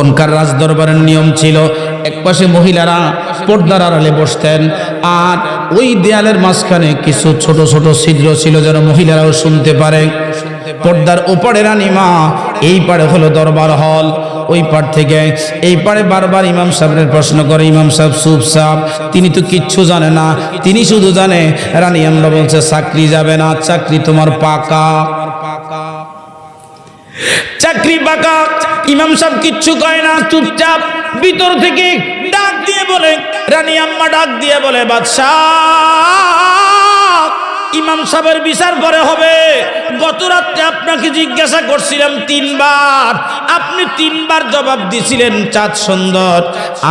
তখনকার রাজদরবারের নিয়ম ছিল একপাশে মহিলারা পর্দার আড়ালে বসতেন, আর ওই দেয়ালের মাঝখানে কিছু ছোট ছোট ছিদ্র ছিল যেন মহিলারাও শুনতে পারে। পর্দার ওপারে রানীমা, এই পারে হলো দরবার হল, ওই পার থেকে এই পারে বারবার ইমাম সাহেবের প্রশ্ন করে। ইমাম সাহেব চুপচাপ, তিনি তো কিচ্ছু জানে না, তিনি শুধু জানে রানী আমরা বলছে চাকরি যাবে না, চাকরি তোমার পাকা, চাকরি পাকা। ইমাম সাহেব কিচ্ছু কয় না, চুপচাপ। ভিতর থেকে ডাক দিয়ে বলে, রানী আম্মা ডাক দিয়ে বলে, বাদশাহ ইমাম সাহেবের বিচার পরে হবে। গত রাত্রে আপনাকে জিজ্ঞাসা করছিলাম 3 বার, আপনি 3 বার জবাব দিছিলেন চাঁদ সুন্দর,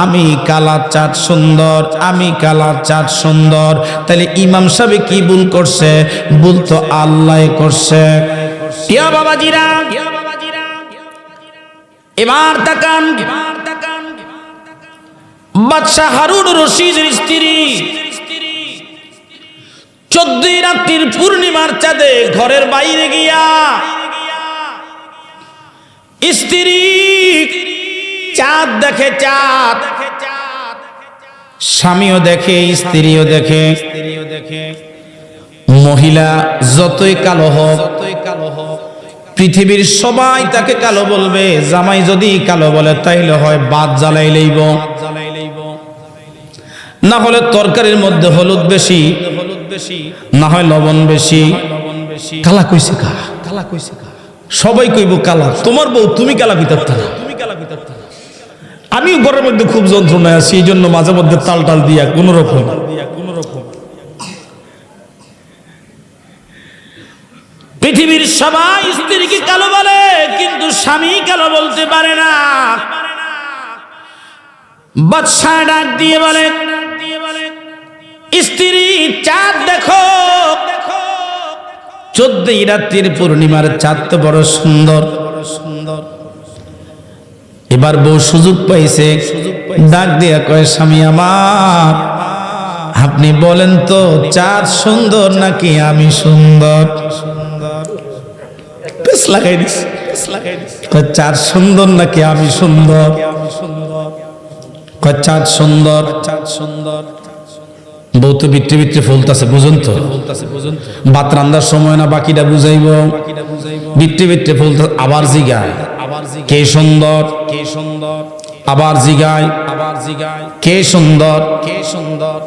আমি কালা চাঁদ সুন্দর, আমি কালা চাঁদ সুন্দর। তাহলে ইমাম সাহেব কি ভুল করছে? ভুল তো আল্লাহ করছে। ইয়া বাবাজিরা, এবার তাকান, বাদশাহ হারুন রশিদের স্ত্রী 14 রাত্রির পূর্ণিমার চাঁদে ঘরের বাইরে গিয়া স্ত্রী চাঁদ দেখে, চাঁদ স্বামীও দেখে, স্ত্রীও দেখে। মহিলা যতই কালো হোক, পৃথিবীর সবাই তাকে কালো বলবে। জামাই যদি কালো বলে তাইলে হয় বাদ জ্বালাই লইব, না হলে তরকারির মধ্যে হলুদ বেশি, না হয় লবণ বেশি। কালা কইছে কা, কালা কইছে কা, সবাই কইব কালা। তোমার বউ তুমি কালা ভিতর থাকা, আমি ঘরের মধ্যে খুব যন্ত্রণায় আছি, এই জন্য মাঝে মধ্যে তাল টাল দিয়া কোন রকম। পৃথিবীর সবাই স্ত্রীকে কালো বলে, কিন্তু স্বামী কালো বলতে পারে না। বাদশাহ ডাক দিয়ে বলে, স্ত্রী চাঁদ দেখো, 14 রাত্রির পূর্ণিমার চাঁদ তো বড় সুন্দর। এবার বউ সুযোগ পাইছে, ডাক দিয়া কয়, স্বামী আমার, আপনি বলেন তো চাঁদ সুন্দর নাকি আমি সুন্দর? লাগাই দিস, চাঁদ সুন্দর নাকি আমি সুন্দর? চাঁদ সুন্দর, চাঁদ সুন্দর। বউ তো ভিতরে ভিতরে ফুলতাছে, বুঝুন তো, ভাত রান্নার সময় না বাকিটা বুঝাইব, ভিতরে ভিতরে ফুলতাছে। আবার জিগায়, কে সুন্দর, কে সুন্দর, আবার জিগায়, আবার জিগায়, কে সুন্দর, কে সুন্দর।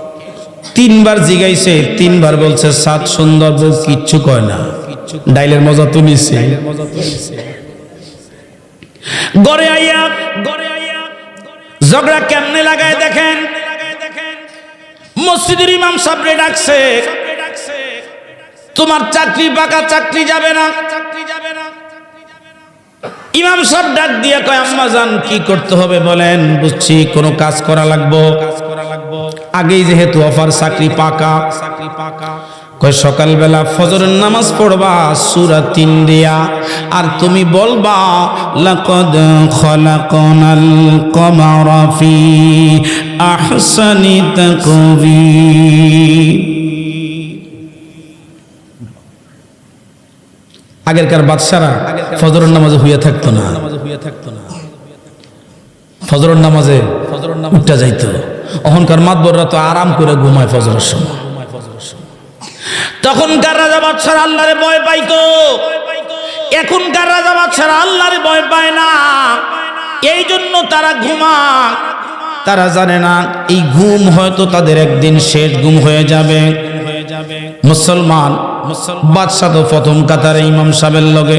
3 বার জিগাইছে, 3 বার বলছে চাঁদ সুন্দর। বউ কিচ্ছু কয় না, ডাইলের মজা তো নিছে। গড়ে আইয়া ঝগড়া কেমনে লাগায় দেখেন। মসজিদের ইমাম সাহেবরে ডাকছে, তোমার চাকরি পাকা, চাকরি যাবে না। ইমাম সাহেব ডাক দিয়া কয়, আম্মা জান কি করতে হবে বলেন? বুঝছি, কোনো কাজ করা লাগবো। আগেই যেহেতু অফার, চাকরি পাকা। কয় সকালবেলা ফজরের নামাজ পড়বা সূরা 3 দিয়া, আর তুমি বলবা লাকাদ খলাকনাল কমারা ফি আহসানি তাকবীর। আগেরকার বাদশারা ফজরের নামাজে হইয়া থাকতো না, ফজরের নামাজে উঠা যাইতো। অহংকার মাতবররা তো আরাম করে ঘুমায় ফজরের সময়। তখনকার রাজা বাদশারা আল্লাহরে ভয় পাইতো, এখনকার রাজা বাদশারা আল্লাহরে ভয় পায় না। এই জন্য তারা ঘুমায়, তারা জানে না এই ঘুম হয়তো তাদের একদিন শেষ ঘুম হয়ে যাবে। মুসলমান বাদশা তো প্রথম কাতারে ইমাম সাহেবের লগে।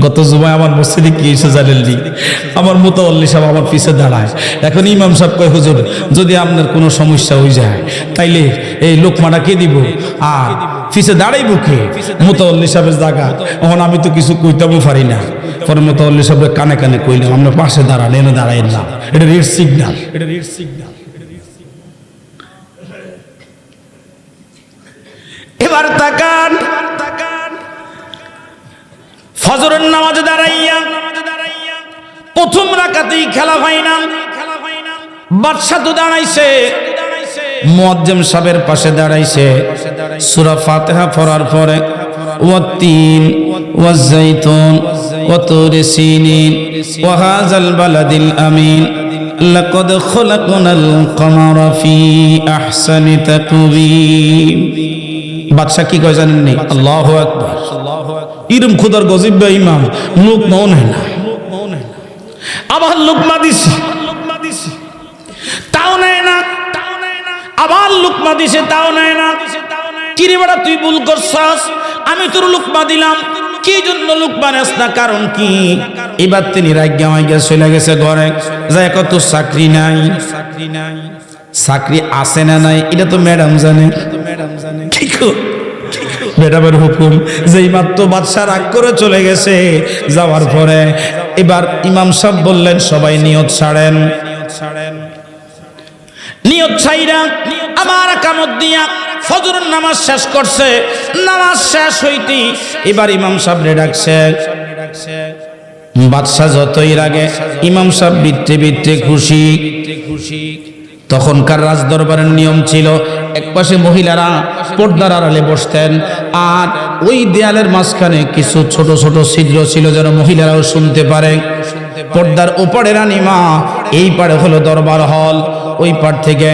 গত জুমায় আমার মসজিদে কি এসে জানেননি, আমার মুতাওয়াল্লি সাহেব আমার পিছে দাঁড়ায়। এখন ইমাম সাহেব কয়, হুজুর যদি আপনার কোনো সমস্যা হয়ে যায় তাইলে এই লোকমাটা কে দিব, আর পিছে দাঁড়াইব কে? মুতাওয়াল্লি সাহেবের জায়গা। এখন আমি তো কিছু কইতেও পারি না। পরে মুতাওয়াল্লি সাহেবের কানে কানে কইলাম, আপনার পাশে দাঁড়ান, এনে দাঁড়াই না, এটা রেড সিগন্যাল, এটা রেড সিগন্যাল। এবার তাকান, ফজরের নামাজে দাঁড়াইয়া প্রথম রাকাতেই খেলা ফাইনাল। বাদশা তো দাঁড়াইছে, মুয়াজ্জিম সাহেবের পাশে দাঁড়াইছে। সূরা ফাতিহা পড়ার পরে ওয়াত-তিন ওয়াজ-জাইতুন ওয়া তুরি সিনিন ওয়া হাযাল বালাদিল আমিন লাকাদ খালাকনাল কমারা ফি আহসানি তাকওয়িম। বাদশা কি কয় জানেন নি? আল্লাহু আকবার। ইরম খুদার গজীব বা ইমাম লুকমা নেয় না, আবার লুকমা দিছে তাও নেয় না, আবার লুকমা দিছে তাও নেয় না। কিরে বেটা তুই ভুল করছস, আমি তোর লুকমা দিলাম, কি জন্য লুকমা নেস না, কারণ কি? এবার তিনি রাজ্ঞা মাইগা চলে গেছে ঘরে, যায় কত চাকরি নাই, চাকরি আছে না নাই এটা তো ম্যাডাম জানে, কি কর ম্যাডামের হুকুম। যেই মাত্র বাদশা রাগ করে চলে গেছে, যাওয়ার পরে এবার ইমাম সাহেব বললেন সবাই নিয়ত ছাড়েন। নিয়ত ছাইরা আমার কামত দিয়া ফজরের নামাজ শেষ করছে। নামাজ শেষ হইতে এবার ইমাম সাহেব রে ডাকছে। বাদশা যতই রাগে, ইমাম সাহেব বিত্তে বিত্তে খুশি। তখনকার রাজদরবারের নিয়ম ছিল, একপাশে মহিলারা পর্দার আড়ালে বসতেন, আর ওই দেয়ালের মাঝখানে কিছু ছোট ছোট ছিদ্র ছিল যেন মহিলারাও শুনতে পারে। পর্দার ওপারে রানীমা, এই পারে হলো দরবার হল, ওই পার থেকে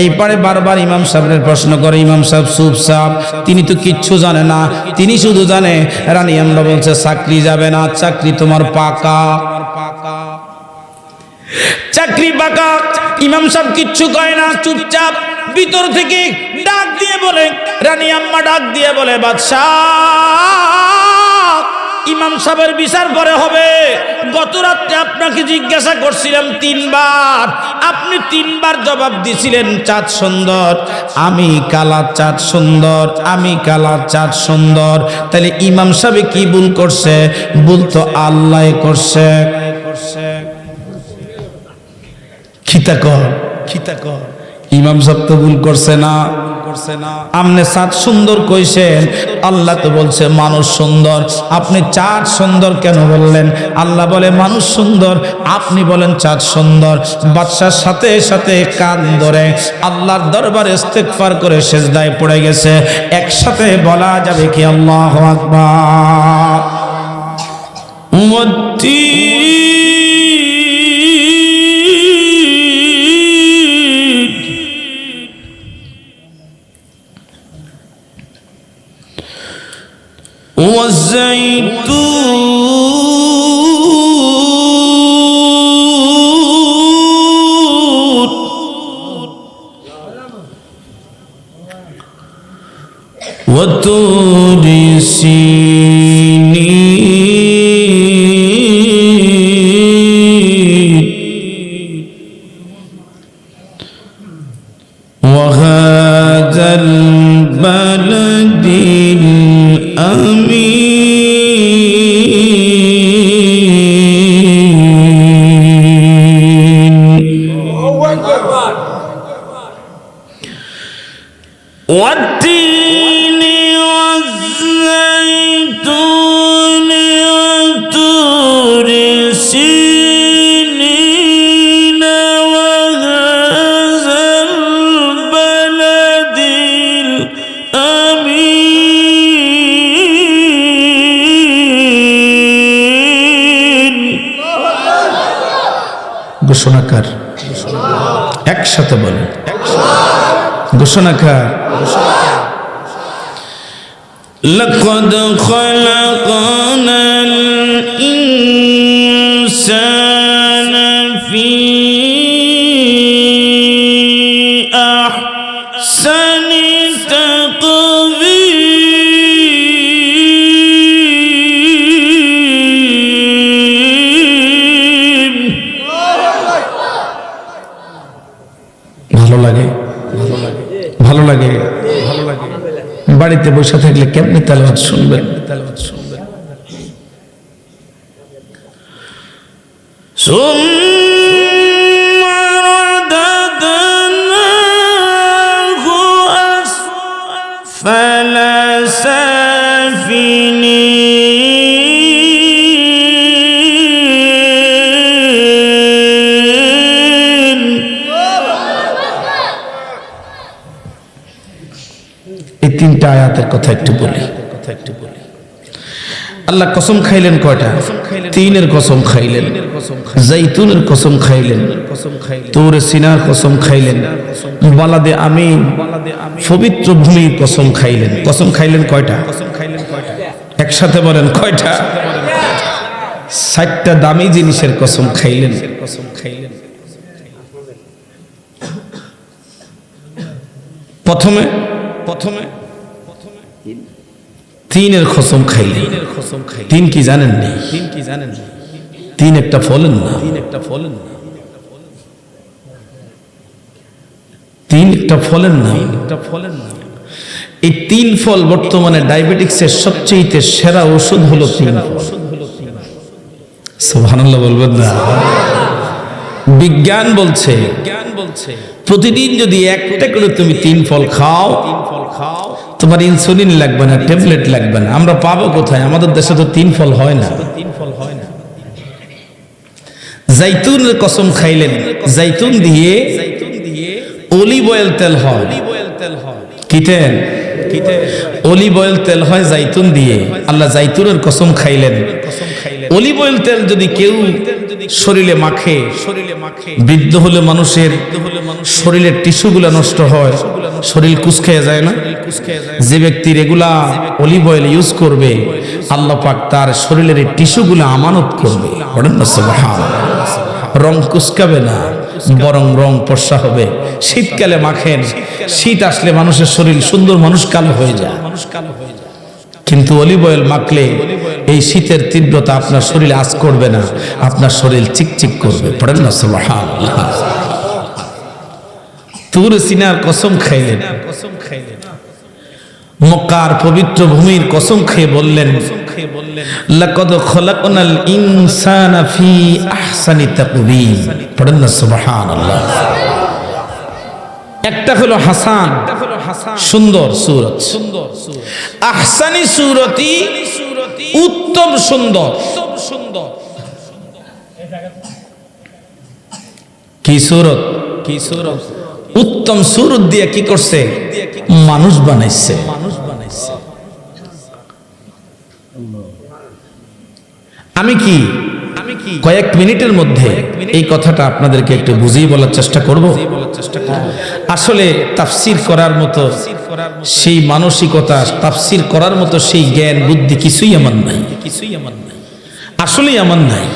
এই পারে বারবার ইমাম সাহেবের প্রশ্ন করে। ইমাম সাহেব চুপচাপ, তিনি তো কিচ্ছু জানে না, তিনি শুধু জানে রানী আমরা বলছে চাকরি যাবে না, চাকরি তোমার পাকা, চাকরি পাকা। ইমাম সাহেব কিচ্ছু কয় না, চুপচাপ। ভিতর থেকে ডাক দিয়ে বলে, রানী আম্মা ডাক দিয়ে বলে, বাদশাহ ইমাম সাহেবের বিচার পরে হবে। গত রাত্রে আপনাকে জিজ্ঞাসা করছিলাম 3 বার, আপনি 3 বার জবাব দিছিলেন চাঁদ সুন্দর, আমি কালা চাঁদ সুন্দর, আমি কালা চাঁদ সুন্দর। তাহলে ইমাম সাহেব কি ভুল করছে? ভুল তো আল্লাহ করছে। ইমাম সাহেব তো ভুল করছে না, আপনি চাঁদ সুন্দর কইছেন, আল্লাহ তো বলছে মানুষ সুন্দর, আপনি চাঁদ সুন্দর কেন বললেন? আল্লাহ বলে মানুষ সুন্দর, আপনি বলেন চাঁদ সুন্দর। বাদশার সাথে সাথে কান ধরে আল্লাহর দরবারে ইস্তেগফার করে সিজদায় পড়ে গেছে। একসাথে বলা যাবে কি আল্লাহু আকবার। والزيتون وطور سينين وهذا البلد الأمين والتين والزيتون وطور سينين وهذا البلد الأمين। ঘোষণাকার একসাথে বলেন, ঘোষণাকার। لقد خلقنا الإنسان في أحسن تقويم। ভালো লাগে, ভালো লাগে, ভালো লাগে। বাড়িতে বসে থাকলে কেমনি তেলাওয়াত শুনবেন? ثم رددناه أسفل سافلين। এই 3টা আয়াতের কথা একটু বলি। আল্লাহ কসম খাইলেন কয়টা? তিনের কসম খাইলেন, জাইতুনের কসম খাইলেন, তুর সিনার কসম খাইলেন, বালাদে আমিন পবিত্র ভূমির কসম খাইলেন। কসম খাইলেন কয়টা? একসাথে বলেন কয়টা? 7টা দামি জিনিসের কসম খাইলেন। প্রথমে তিনের কসম খাইলেন। তিন কি জানেন? তিন একটা ফলেন না, তিন একটা ফলেন না। এই 3 ফল বর্তমানে ডায়াবেটিক্সের সবচেয়ে সেরা ওষুধ হলো 3 ফল। সুবহানাল্লাহ বলবেন না? বিজ্ঞান বলছে প্রতিদিন যদি একটা করে তুমি 3 ফল খাও, তোমার ইনসুলিন লাগবে না, ট্যাবলেট লাগবে না। আমরা পাবো কোথায়? আমাদের দেশে তো 3 ফল হয় না। জাইতুনের কসম খাইলেন, জাইতুন দিয়ে অলিভ অয়েল তেল হয়। কি তেল? অলিভ অয়েল তেল হয় জাইতুন দিয়ে। আল্লাহ জাইতুনের কসম খাইলেন। অলিভ অয়েল তেল যদি কেউ শরীরে মাখে, বৃদ্ধ হলে মানুষের শরীরের টিস্যুগুলো নষ্ট হয়, শরীর কুঁচকে যায় না? যে ব্যক্তি রেগুলার অলিভ অয়েল ইউজ করবে, আল্লাহ পাক তার শরীরের টিস্যুগুলো আমানত করবে। পড়েন না সুবহানাল্লাহ। রং কুচকাবে না, বরং রং ফর্সা হবে। শীতকালে মাখেন, শীত আসলে মানুষের শরীর সুন্দর, মানুষ কালো হয়ে যায়। কিন্তু অলিভ অয়েল মাখলে এই শীতের তীব্রতা আপনার শরীরে আঁচ করবে না, আপনার শরীর চিকচিক করবে। পড়েন না সুবহানাল্লাহ। তুর সিনার কসম খাইলেন, মক্কার পবিত্র ভূমির কসম খেয়ে বললেন, লাকাদ খলাকনাল ইনসানা ফি আহসানি তাকওয়িম। পড়েন না সুবহানাল্লাহ। একটা হলো হাসান, সুন্দর সূরত, আহসানি সূরতি উত্তম সুন্দর। কি সূরত? উত্তম সূরত দিয়ে কি করছে? মানুষ বানাইছে। আমি কি কয়েক মিনিটের মধ্যে এই কথাটা আপনাদেরকে একটু বুঝিয়ে বলার চেষ্টা করব। আসলে তাফসীর করার মতো সেই মানসিকতা, তাফসীর করার মতো সেই জ্ঞান বুদ্ধি কিছুই আমার নাই, আসলেই আমার নাই।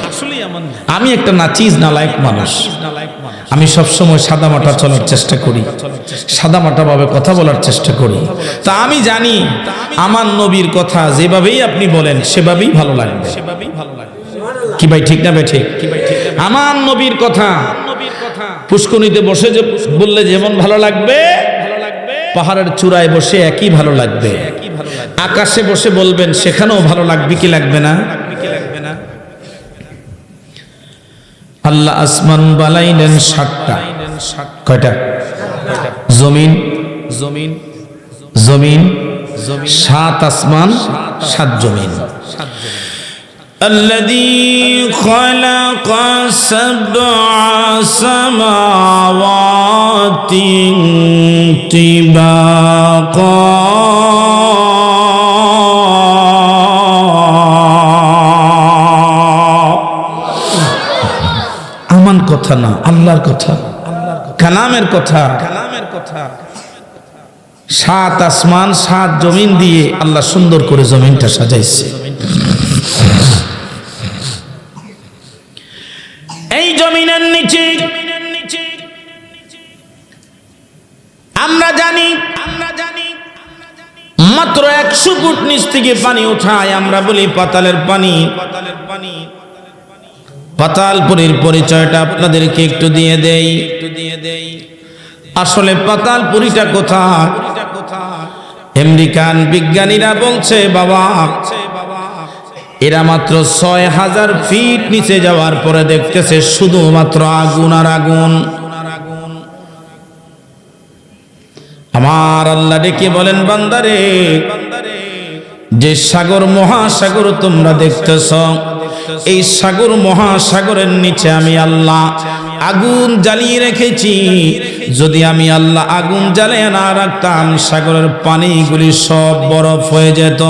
আমি একটা নাচিজ নালায়েক মানুষ। আমি সবসময় সাদামাটা চলার চেষ্টা করি, সাদামাটা ভাবে কথা বলার চেষ্টা করি। তা আমি জানি আমার নবীর কথা যেভাবেই আপনি বলেন সেভাবেই ভালো লাগবে। কি ভাই ঠিক না ভাই? ঠিক। আমার নবীর কথা পুষ্করিণীতে বসে যে বললে যেমন ভালো লাগবে, পাহাড়ের চূড়ায় বসে একই ভালো লাগবে। আকাশে বসে বলবেন সেখানেও ভালো লাগবে কি লাগবে না? আল্লাহ আসমান বানাইলেন 7টা। কয়টা? জমিন 7 আসমান 7 জমিন। الذي خلق 7 سماوات طباقا আমান কথা না, আল্লাহর কথা, কালামের কথা। 7 আসমান 7 জমিন দিয়ে আল্লাহ সুন্দর করে জমিনটা সাজাইছে। এই জমিনের নিচে আমরা জানি মাত্র 100 ফুট নিচ থেকে পানি ওঠায়, আমরা বলি পাতালের পানি। পাতালপুরীর পরিচয়টা আপনাদেরকে একটু দিয়ে দেই। আসলে পাতালপুরীটা কোথায়? আমেরিকান বিজ্ঞানীরা বলছে বাবা, এরা মাত্র 6000 ফিট নিচে যাওয়ার পরে দেখতেছে শুধুমাত্র আগুন আর আগুন। আমার আল্লাহ ডেকে বলেন, বান্দারে, যে সাগর মহাসাগর তোমরা দেখতেছ, এই সাগর মহাসাগরের নিচে আমি আল্লাহ আগুন জ্বালিয়ে রেখেছি। যদি আমি আল্লাহ আগুন জ্বালিয়ে না রাখতাম, সাগরের পানিগুলি সব বরফ হয়ে যেত।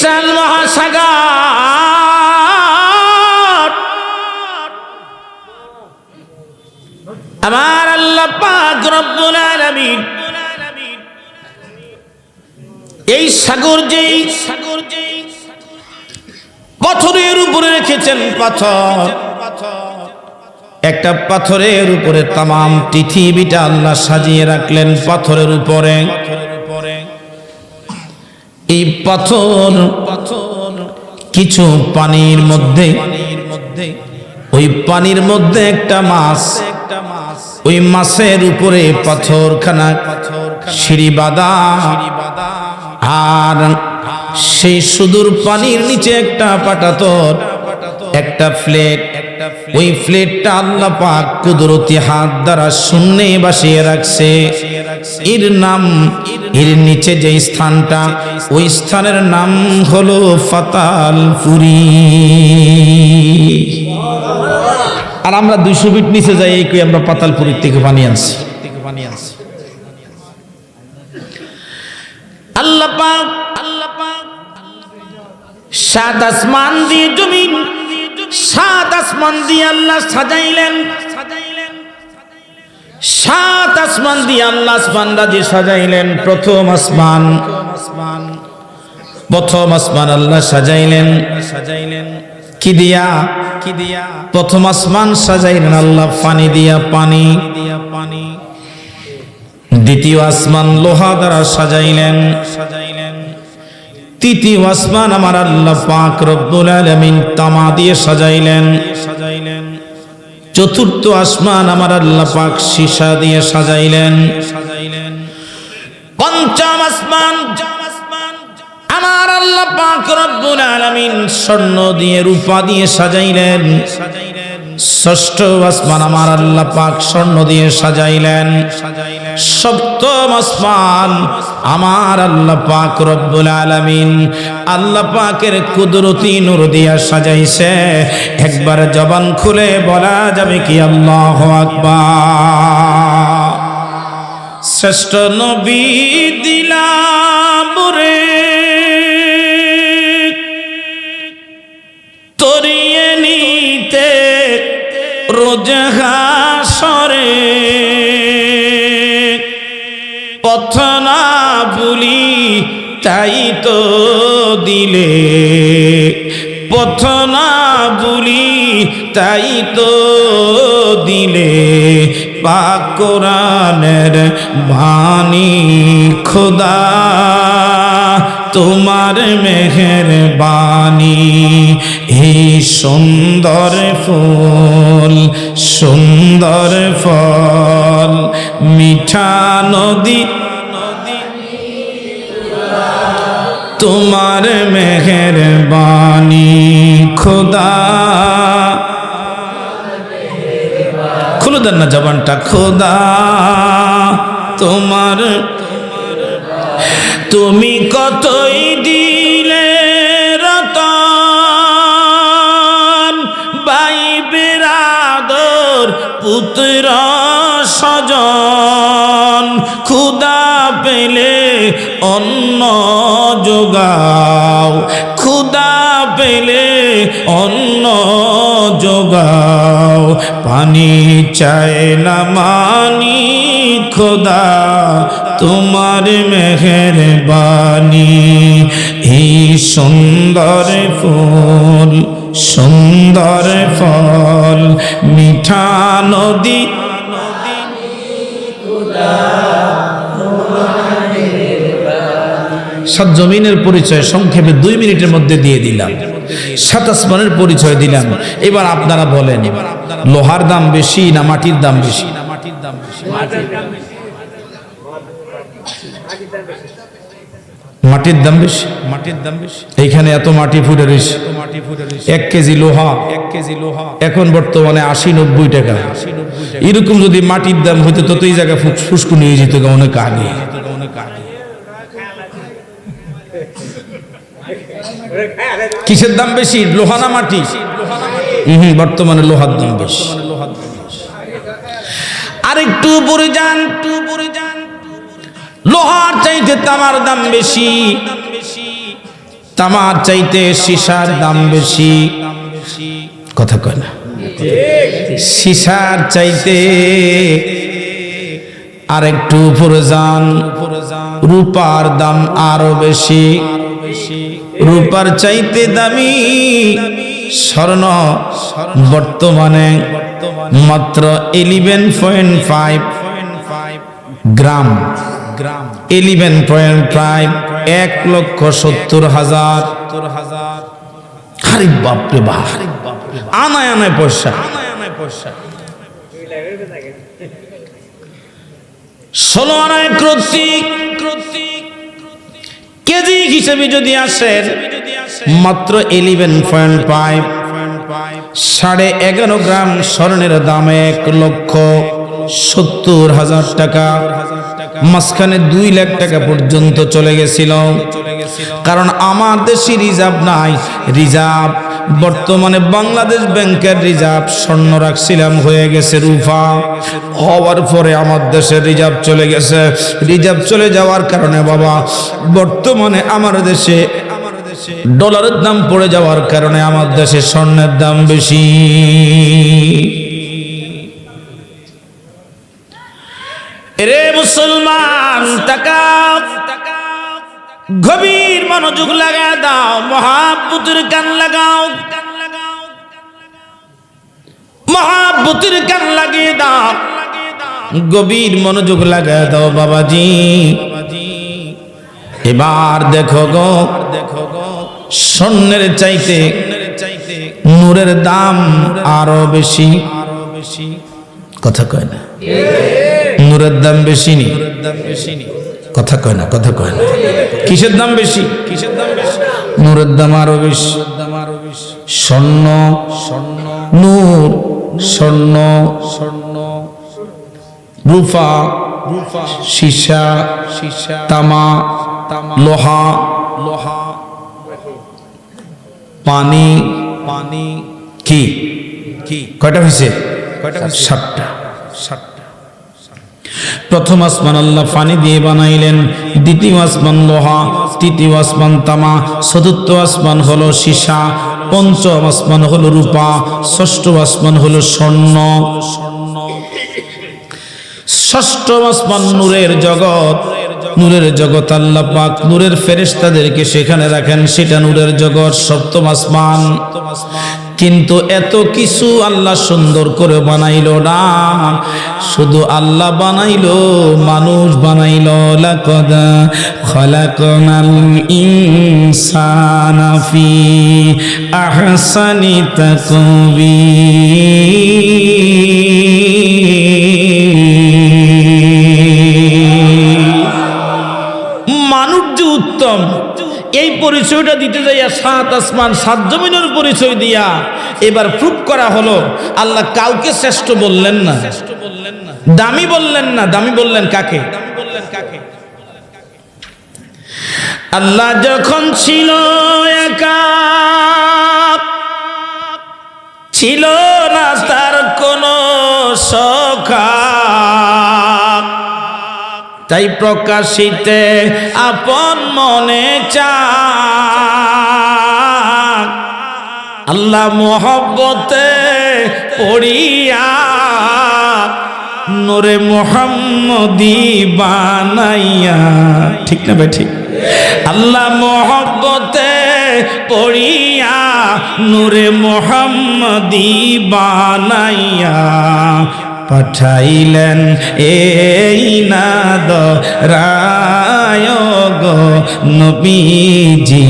বিশাল মহাসাগর আমার আল্লাহ পাক রব্বুল আলামিন এই সাগর যেই পাথরের উপরে রেখেছেন পাথর একটা পাথরের উপরে तमाम পৃথিবীটা আল্লাহ সাজিয়ে রাখলেন পাথরের উপরে এই পাথর কিছু পানির মধ্যে ওই পানির মধ্যে একটা মাছ ওই মাছের উপরে পাথরখানা সিঁড়ি বাঁধা আর সেই সুদূর পানির নিচে একটা পাটাতর একটা প্লেট ওই প্লেটটা আল্লাহ পাক কুদরতি হাত দ্বারা শূন্যে বসিয়ে রাখছে এর নিচে যে স্থানটা ওই স্থানের নাম হলো ফাতালপুরি আর আমরা 200 ফিট নিচে যাই এই কই আমরা পাতালপুরির থেকে পানি আনছি আল্লাহ পাক সাত আসমান দিয়ে জমিন সাত আসমান দিয়ে আল্লাহ সাজাইলেন সাত আসমান দিয়ে আল্লাহ আসমানটা দিয়ে সাজাইলেন প্রথম আসমান আল্লাহ সাজাইলেন কি দিয়া প্রথম আসমান সাজাইলেন আল্লাহ পানি দিয়া পানি দ্বিতীয় আসমান লোহা দ্বারা সাজাইলেন তৃতীয় আসমান আমার আল্লাহ পাক রব্বুল আলামিন তামা দিয়ে সাজাইলেন চতুর্থ আসমান আমার আল্লাহ পাক সীসা দিয়ে সাজাইলেন পঞ্চম আসমান আমার আল্লাহ পাক রব্বুল আলামিন স্বর্ণ দিয়ে রূপা দিয়ে সাজাইলেন ষষ্ঠ আসমান আমার আল্লাহ পাক স্বর্ণ দিয়ে সাজাইলেন সপ্তম আসমান আমার আল্লাহ পাক রব্বুল আলামিন আল্লাহ পাকের কুদরতি নূর দিয়া সাজাইছে একবার জবান খুলে বলা যাবে কি আল্লাহু আকবার শ্রেষ্ঠ নবী দিলাম রে তরিয়ে নিতে রোজ হাসরে পথ না ভুলি তাই তো দিলে পথ না ভুলি তাই তো দিলে পাক কোরআনের বাণী খোদা তোমার মেহেরবানি এই সুন্দর ফল মিঠা নদী তোমার মেহেরবানি খোদা খুলে দেন না জবানটা খোদা তোমার তুমি কতই দিলে রতন ভাই বিরাদর পুত্র স্বজন ক্ষুধা পেলে অন্ন যোগাও ক্ষুধা পেলে অন্ন যোগাও পানি চায় না মানি খোদা তোমার মেহেরবানি এই সুন্দর ফল মিঠা নদী সাত জমিনের পরিচয় সংক্ষেপে 2 মিনিটের মধ্যে দিয়ে দিলাম সাত আসমানের পরিচয় দিলাম এবার আপনারা বলেন লোহার দাম বেশি না মাটির দাম বেশি মাটির দাম বেশি এইখানে এত মাটি ফুটে রয়েছে 1 কেজি লোহা এখন বর্তমানে 80-90 টাকা এরকম যদি মাটির দাম হইতো তো এই জায়গায় ফুসকু নিয়ে যেত অনেক আগে কিসের দাম বেশি লোহা না মাটি বর্তমানে লোহার দাম বেশি আরেকটু উপরে যান লোহার চাইতে তামার দাম বেশি তামার চাইতে সীসার দাম বেশি। কথা কয় না? সীসার চাইতে আর একটু উপরে যান, রূপার দাম আরো বেশি। রূপার চাইতে দামি স্বর্ণ বর্তমানে মাত্র 11.5 গ্রাম। 11.5 1,70,000। আরে বাপরে বাপ, আনায় আনায় পয়সা। 16 আনায় কর্তৃক কেজি হিসেবে যদি আসেন মাত্র 11.5 11.5 গ্রাম স্বর্ণের দাম 1,70,000 টাকা। মাঝখানে 2 লাখ টাকা পর্যন্ত চলে গেছিল, কারণ আমার দেশে রিজার্ভ নাই। রিজার্ভ বর্তমানে বাংলাদেশ ব্যাংকের রিজার্ভ স্বর্ণ রাখছিলাম, হয়ে গেছে রূপা। হওয়ার পরে আমার দেশের রিজার্ভ চলে গেছে। রিজার্ভ চলে যাওয়ার কারণে বাবা বর্তমানে আমার দেশে ডলারের দাম পড়ে যাওয়ার কারণে আমার দেশে স্বর্ণের দাম বেশি। রে মুসলমান, তাকাও, গভীর মনোযোগ লাগা দাও, মহাব্বতের কান লাগাও, মহাব্বতের কান লাগিয়ে দাও, গভীর মনোযোগ লাগা দাও বাবাজি। এবার দেখো গো, স্বর্ণের চাইতে নূরের দাম আরো বেশি। কথা কয় না? নূরের দাম বেশি নি? কথা কয় না? কথা কয় না? কিসের দাম বেশি? নূরের দাম আরো বেশি। স্বর্ণ, নূর, স্বর্ণ, রূপা, সীসা, তামা, লোহা, পানি, কি কয়টা হয়েছে? 7টা। প্রথম আসমান আল্লাহ পানি দিয়ে বানাইলেন, দ্বিতীয় আসমান লোহা, তৃতীয় আসমান তামা, চতুর্থ আসমান হলো সীসা, পঞ্চম আসমান হলো রূপা, ষষ্ঠ আসমান হলো স্বর্ণ, ষষ্ঠম আসমান নূরের জগৎ। নূরের জগৎ আল্লাহ পাক নূরের ফেরেশতাদেরকে সেখানে রাখেন, সেটা নূরের জগৎ, সপ্তম আসমান। কিন্তু এত কিছু আল্লাহ সুন্দর করে বানাইলো না, শুধু আল্লাহ বানাইলো, মানুষ বানাইলো। লাকাদ খালাকনাল ইনসানা ফি আহসানি তাকবীর। মানুষ যে উত্তম, এই পরিচয়টা দিতে যাইয়া 7 আসমান 7 জমিনের পরিচয় দিয়া এবার প্রুফ করা হলো আল্লাহ কাউকে শ্রেষ্ঠ বললেন না, দামি বললেন না। দামি বললেন কাকে? আল্লাহ যখন ছিল একা, ছিল না তার কোনো সখা, তাই প্রকাশিতে আপন মনে চান আল্লাহ মোহব্বতে পড়িয়া নূরে মুহাম্মদি বানাইয়া। ঠিক না ভাই? ঠিক। আল্লাহ মোহব্বতে পড়িয়া নূরে মুহাম্মদি বানাইয়া পাঠাইলেন এই নাদ রায় গো নবীজি,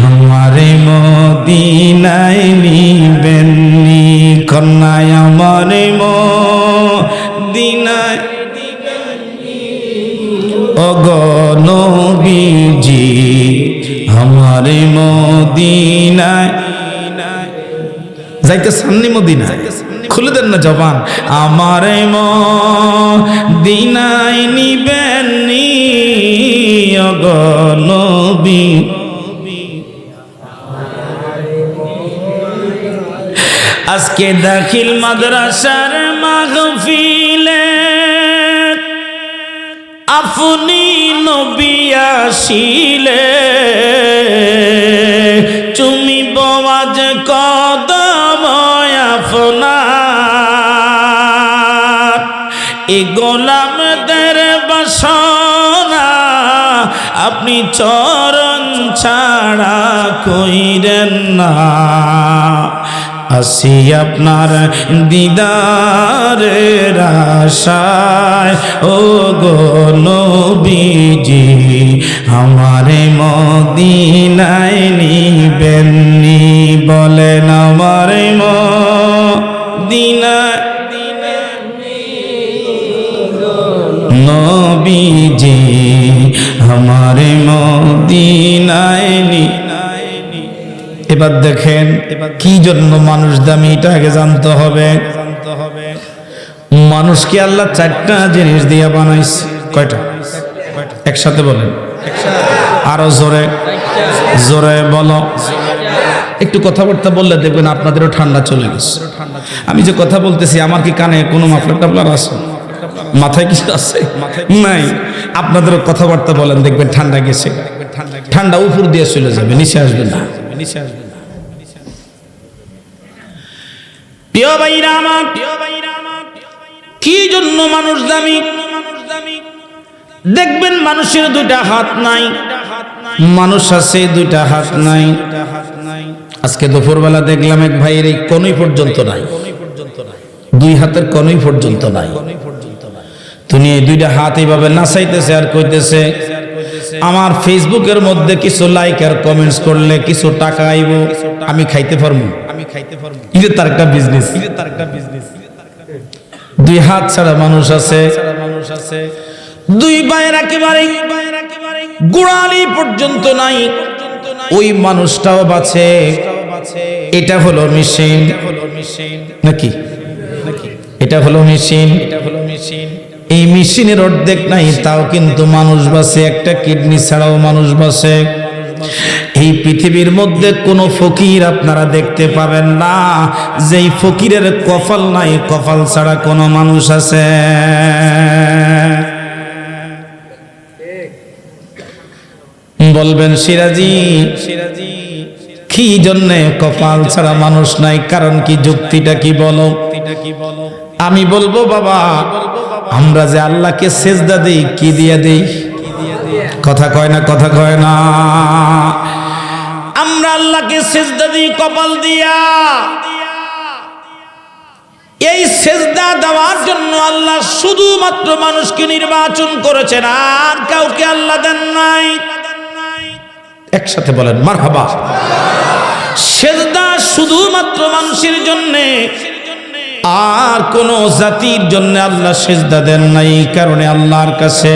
আমারে মদিনায় নিবেননি, কন্যায় আমারে মদিনায় ও গো নবীজি, আমারে মদিনায় যাইতে সামনে মদিনায়। খুলে দেন না জবান, আমারে মদিনায় নিবেননি ও গো নবী। আজকে দাখিল মাদ্রাসার মাহফিলে আপনি নবী আসিলে, এই গোলামদের বাসনা আপনি চরণ ছাড়া কইরেন না। আসি আপনার দিদারের আশায় ও গো নবীজি, আমারে মদিনায় নিবেননি, বলেন আমারে মদিনায় নবীজি, আমারে মদিনায় নিবেননি। এবার দেখেন কি জন্য মানুষ দামি, এটা আগে জানতে হবে। মানুষকে আল্লাহ চারটা জিনিস দিয়ে বানাইছে। কয়টা? একসাথে বলেন, আরো জোরে জোরে বলো। একটু কথাবার্তা বললে দেখবেন আপনাদেরও ঠান্ডা চলে গেছে। আমি যে কথা বলতেছি আমার কি কানে কোনো মাফলার টাফলার আছে? মাথায় কিছু আছে? নাই। আপনাদেরও কথাবার্তা বলেন, দেখবেন ঠান্ডা গেছে। ঠান্ডা উপর দিয়ে চলে যাবে, নিচে আসবে না। প্রিয় ভাইরা আমার, কি জন্য মানুষ দামি? দেখবেন মানুষের দুইটা হাত নাই, মানুষ আছে দুইটা হাত নাই। আজকে দুপুরবেলা দেখলাম এক ভাইয়ের এই কনুই পর্যন্ত নাই, দুই হাতের কনুই পর্যন্ত নাই। তুমি এই দুইটা হাত এইভাবে নাচাইতেছে আর কইতেছে আমার ফেসবুকের মধ্যে কিছু লাইক আর কমেন্টস করলে কিছু টাকা আইব, আমি খাইতে পারবো। এটা তার একটা বিজনেস। দুই হাত ছাড়া মানুষ আছে, দুই পায়ের একেবারে গোড়ালি পর্যন্ত নাই, ওই মানুষটাও বাঁচে। এটা হলো মেশিন নাকি? এটা হলো মেশিন। এই মেশিনের অর্ধেক নাই, তাও কিন্তু মানুষ বাঁচে। একটা কিডনি ছাড়াও মানুষ বাঁচে। এই পৃথিবীর মধ্যে কোন ফকির আপনারা দেখতে পাবেন না যেই ফকিরের কপাল নাই, কপাল ছাড়া কোন মানুষ আছে? বলবেন সিরাজি কি জন্যে কপাল ছাড়া মানুষ নাই? কারণ কি? যুক্তিটা কি বলো? আমি বলবো বাবা, আমরা যে আল্লাহকে সেজদা দেই কি দিয়ে দেই? কথা কয় না, কথা কয় না। আমরা আল্লাহকে সেজদা দিই কপাল দিয়া। এই সেজদা দেওয়ার জন্য আল্লাহ শুধুমাত্র মানুষকে নির্বাচন করেছেন, আর কাউকে আল্লাহ দেন নাই। একসাথে বলেন মারহাবা। সেজদা শুধুমাত্র মানুষের জন্যে, আর কোন জাতির জন্য আল্লাহ সেজদা দেন নাই। কারণে আল্লাহর কাছে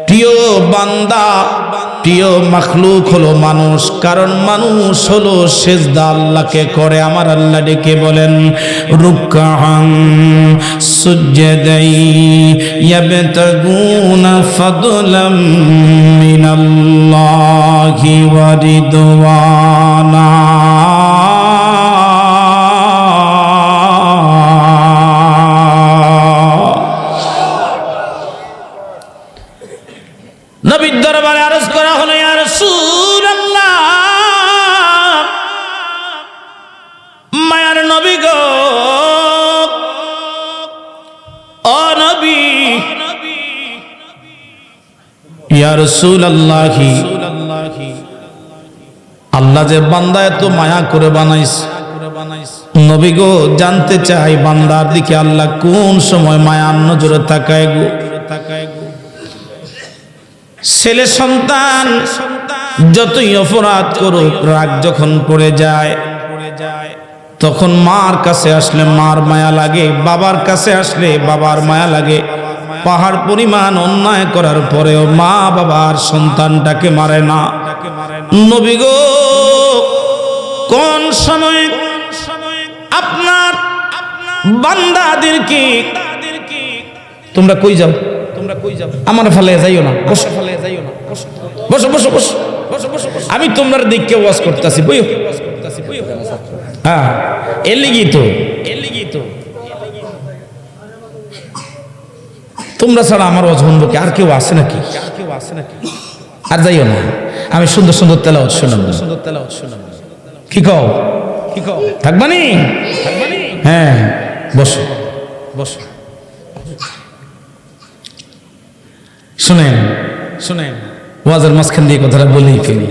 প্রিয় বান্দা, প্রিয় মাখলুক হলো মানুষ। কারণ মানুষ হলো সেজদা আল্লাহকে করে। আমার আল্লাহ ডেকে বলেন রুকআন সুজদাই ইয়াবতাগুনা ফাদলাম মিনাল্লাহি ওয়া রিদওয়ানা। নবীর দরবারে আরজ করা হলো, ইয়া রাসূলুল্লাহ, মায়ার নবী গো, ও নবী, ইয়া রাসূলুল্লাহ, আল্লাহ যে বান্দা এত মায়া করে বানাইছে, নবী গো জানতে চাই বান্দার দিকে আল্লাহ কোন সময় মায়ার নজরে তাকায় গো? ছেলে সন্তান যতই অপরাধ করুক, রাগ যখন পড়ে যায়, তখন মার কাছে আসলে মার মায়া লাগে, বাবার কাছে আসলে বাবার মায়া লাগে। পাহাড় পরিমাণ অন্যায় করার পরেও মা বাবার সন্তানটাকে মারে না। নবী গো, কোন সময় আপনার বান্দাদেরকে তোমরা কই যাও? আমার ফালে যাইও না, বসো বসো বসো বসো বসো। আমি তোমরা দিককে ওয়াজ করতেছি, বইও। হ্যাঁ, এর লিগি তো তোমরা ছাড়া আমার ওয়াজ শুনবো কি? আর কেউ আছে নাকি? আর যাইও না, আমি সুন্দর সুন্দর তেলাওয়াত শোনাবো। কি কও? থাকবানি? হ্যাঁ, বসো বসো। শুনেন শুনেন, ওয়াজের মাঝখান দিয়ে কথাটা বলেই ফেলি।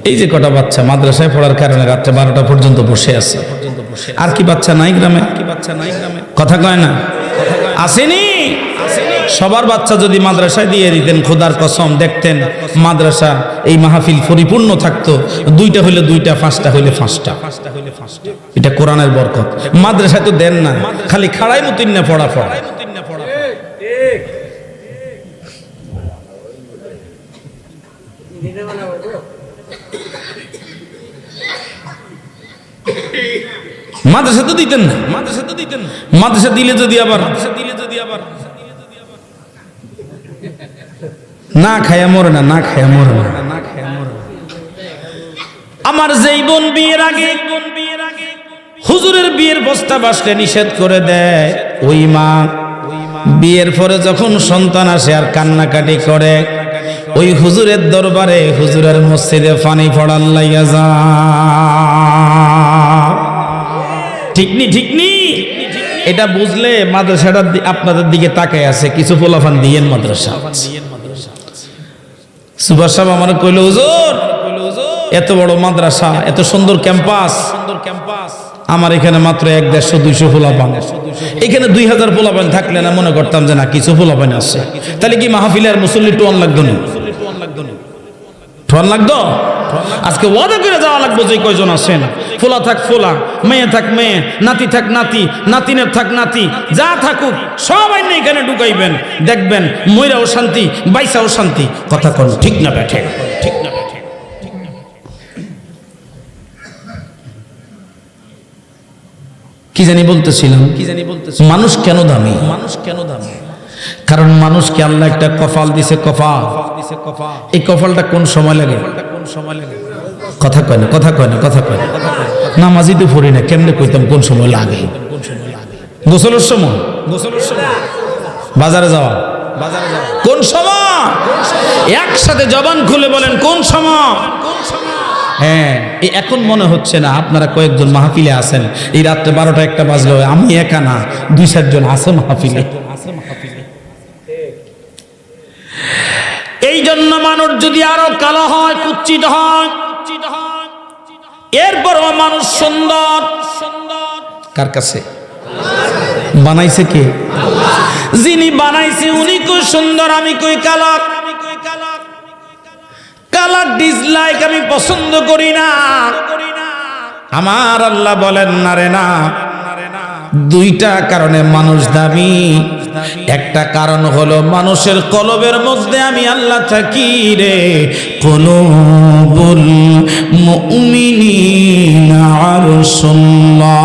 এই যে কটা বাচ্চা মাদ্রাসায় পড়ার কারণে রাত্রে 12টা পর্যন্ত বসে আছে, আর কি বাচ্চা নাই গ্রামে? কথা কয় না, আসেনি? সবার বাচ্চা যদি মাদ্রাসায় দিয়ে দিতেন, খোদার কসম দেখতেন মাদ্রাসা এই মাহফিল পরিপূর্ণ থাকতো। 2টা হইলে 2টা, 5টা হইলে 5টা। এটা কোরআনের বরকত। মাদ্রাসায় তো দেন না, খালি খাড়াই মুতিন্না পড়া পড়া। মাদ্রাসা তো দিতেন না, মাদ্রাসা দিলে যদি আবার না খায়া মরে না, না খায়া মরে না। আমার যেই বোন বিয়ের আগে হুজুরের বিয়ের প্রস্তাব আসলে নিষেধ করে দেয়, ওই মা বিয়ের পরে যখন সন্তান আসে আর কান্নাকাটি করে, ওই হুজুরের দরবারে হুজুরের মসজিদে পানি পড়ার লাইয়া যা। ঠিক নি, ঠিক নি? এটা বুঝলে মাদ্রাসাটা আপনাদের দিকে তাকায় আছে, কিছু পোলাফান দিয়েন মাদ্রাসা। সুভাষ সাহেব আমার কইল, হুজুর এত বড় মাদ্রাসা, এত সুন্দর ক্যাম্পাস, আমার এখানে মাত্র 150-200 পোলাপান, এখানে 2000 পোলাপান থাকলে না মনে করতাম যে না কিছু পোলাপান আছে। তাহলে কি মাহফিলে আর মুসল্লি টোয়ান লাগতো না? টোয়ান লাগতো? আজকে ওয়াদা করে যাওয়া লাগবে যে কয়জন আছেন, ফোলা থাক ফোলা, মেয়ে থাক মেয়ে, নাতি থাক নাতি, নাতিনের থাক নাতি, যা থাকুক সবাই নিয়ে এখানে ঢুকাইবেন, দেখবেন ময়রাও শান্তি, বাইসাও শান্তি। কথা কোন ঠিক না ব্যাঠে? ঠিক না ব্যাঠে? কি জানি বলতেছিলাম, মানুষ কেন দামি? কারণ মানুষকে আল্লাহ একটা কপাল দিছে, কপাল। এই কপালটা কোন সময় লাগে? কথা কয় না, কথা কয় না, কথা কয় না। নামাজি তো পড়ি না, কেমনে কইতাম কোন সময় লাগে? গোসলের সময়, বাজারে যাওয়া কোন সময়? একসাথে জবান খুলে বলেন কোন সময়? হ্যাঁ, এখন মনে হচ্ছে না আপনারা কয়েকজন মাহফিলে আছেন, এই রাত্রে 12টা 1টা বাজলো, আমি একা না, 2-4 জন আছে মাহফিলে। এই জন্য মানুষ যদি আরো কালো হয়, কুচ্ছিত হয়, এরপরও মানুষ সুন্দর। কার কাছে বানাইছে? কে? যিনি বানাইছে উনি কই সুন্দর, আমি কই কালো। কালার ডিসলাইক আমি পছন্দ করি না। আমার আল্লাহ বলেন না রে না, 2টা কারণে মানুষ দামি। একটা কারণ হলো মানুষের কলবের মধ্যে আমি আল্লাহ থাকি রে। কুলুবুল মুমিনিনা আরশুল্লাহ,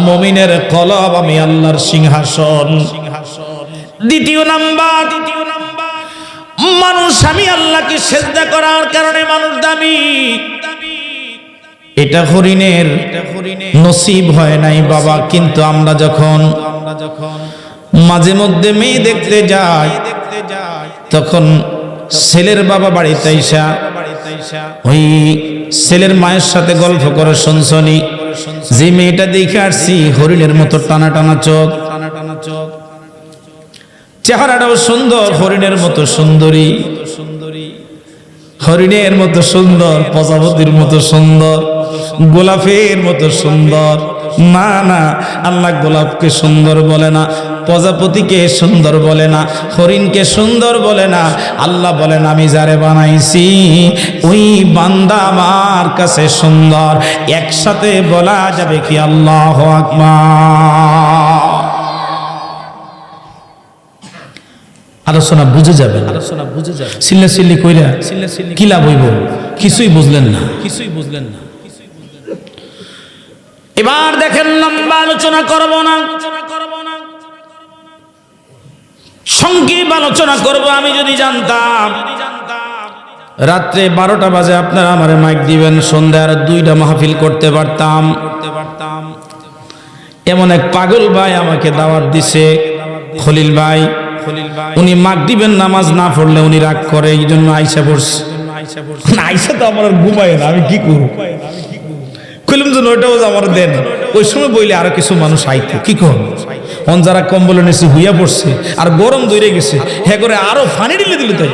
মুমিনের কলব আমি আল্লাহর সিংহাসন। দ্বিতীয় নাম্বার, মানুষ আমি আল্লাহকে সিজদা করার কারণে মানুষ দামি। এটা হরিণের নসিব হয় নাই বাবা, কিন্তু আমরা যখন মাঝে মধ্যে মেয়ে দেখতে যাই, তখন ছেলের বাবা বাড়িতে আইসা ওই ছেলের মায়ের সাথে গল্প করে শুনছনি, যে মেয়েটা দেখে আসছি হরিণের মতো টানা টানা চোখ, চেহারাটাও সুন্দর, হরিণের মতো সুন্দরী, হরিণের মতো সুন্দর, প্রজাপতির মতো সুন্দর, গোলাপের মতো সুন্দর। না না, আল্লাহ গোলাপকে সুন্দর বলে না, প্রজাপতিকে সুন্দর বলে না, হরিণকে সুন্দর বলে না। আল্লাহ বলেন আমি যারে বানাইছি ওই বান্দা আমার কাছে সুন্দর। একসাথে বলা যাবে কি আল্লাহু আকবার? আলোচনা বুঝে যাবে, সিল্লা সিল্লি কইরা কি লাভ হইব? কিছুই বুঝলেন না। এবার দেখেন, লম্বা আলোচনা করব না, সংক্ষেপ আলোচনা করব। আমি যদি জানতাম রাত্রে 12টা বাজে আপনারা আমারে মাইক দিবেন, সন্ধ্যার 2টা মাহফিল করতে পারতাম। এমন এক পাগল ভাই আমাকে দাওয়াত দিছে, খলিল ভাই। উনি মাগরিবের নামাজ না পড়লে উনি রাগ করে, এই জন্য আইসা পড়ছে। আইসা তো আমার ঘুমায় না, আমি কি করব? কইলাম যে ওইটাও আমার দেন, ওই সময় বইলে আরো কিছু মানুষ আইতো কি কম অন যারা কম্বলে নিচে হুইয়া পড়ছে আর গরম দৌড়ে গেছে হ্যাঁ করে আরো ফানি দিলে দিলে তাই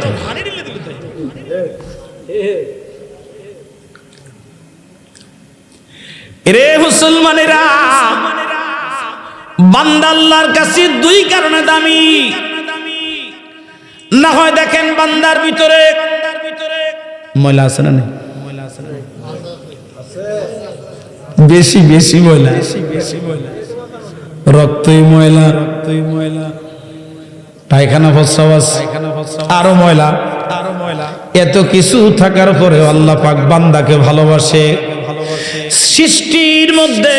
রে মুসলমানেরা বান্দা আল্লাহর কাছে দুই কারণে দামি না হয় দেখেন বান্দার ভিতরে ময়লা আছে না বেশি বেশি ময়লা রক্তই ময়লা পায়খানা ফসাওয়াস আরো ময়লা এত কিছু থাকার পরে আল্লাহ পাক বান্দাকে ভালোবাসে সৃষ্টির মধ্যে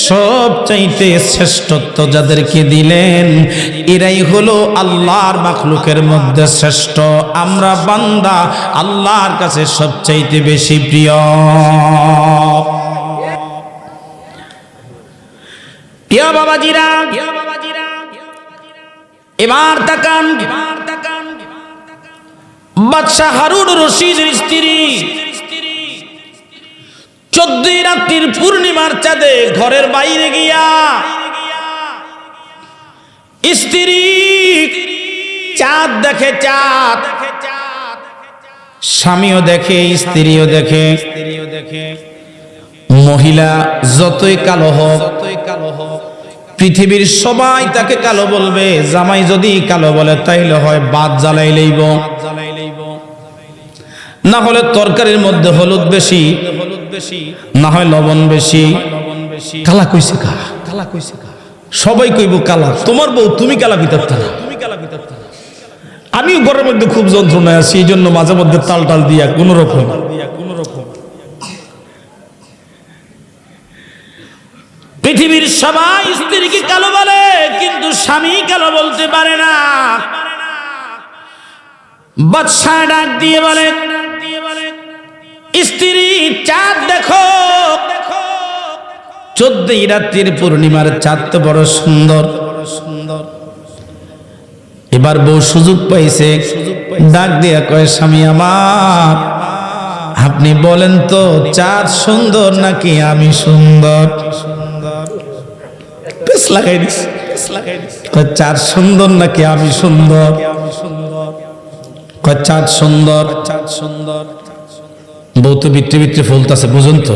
সবচাইতে শ্রেষ্ঠত্ব যাদেরকে দিলেন এরাই হলো আল্লাহর মাখলুকের মধ্যে শ্রেষ্ঠ আমরা বান্দা আল্লাহর কাছে সবচাইতে বেশি প্রিয় প্রিয় বাবাজিরা এবার তাকান বাদশাহ হারুন রশিদের স্ত্রী 14 রাত্রির পূর্ণিমার চাঁদে ঘরের বাইরে গিয়া স্ত্রী চাঁদ দেখে চাঁদ স্বামীও দেখে স্ত্রীও দেখে মহিলা যতই কালো হোক পৃথিবীর সবাই তাকে কালো বলবে জামাই যদি কালো বলে তাইলে হয় বাদ জ্বালাই লইব না হলে তরকারির মধ্যে হলুদ বেশি না হয় লবণ বেশি কালা কইছে সবাই কইব কালা তোমার বউ তুমি কালা ভিতর আমিও ঘরের মধ্যে খুব যন্ত্রণায় আছি এই জন্য মাঝে মধ্যে তাল টাল দিয়া কোন রকম পৃথিবীর সবাই স্ত্রীকে কালো বলে কিন্তু স্বামী কালো বলতে পারে না বাদশা ডাক দিয়ে বলে স্ত্রী চাঁদ দেখো 14 রাত্রির পূর্ণিমার চাঁদ তো বড় সুন্দর এবার বউ সুযোগ পাইছে ডাক দিয়া কয় স্বামী আমার আপনি বলেন তো চাঁদ সুন্দর নাকি আমি সুন্দর লাগাই দিস চাঁদ সুন্দর নাকি আমি সুন্দর চাঁদ সুন্দর বউ তো ভিতরে ভিতরে ফুলতাছে বুঝুন তো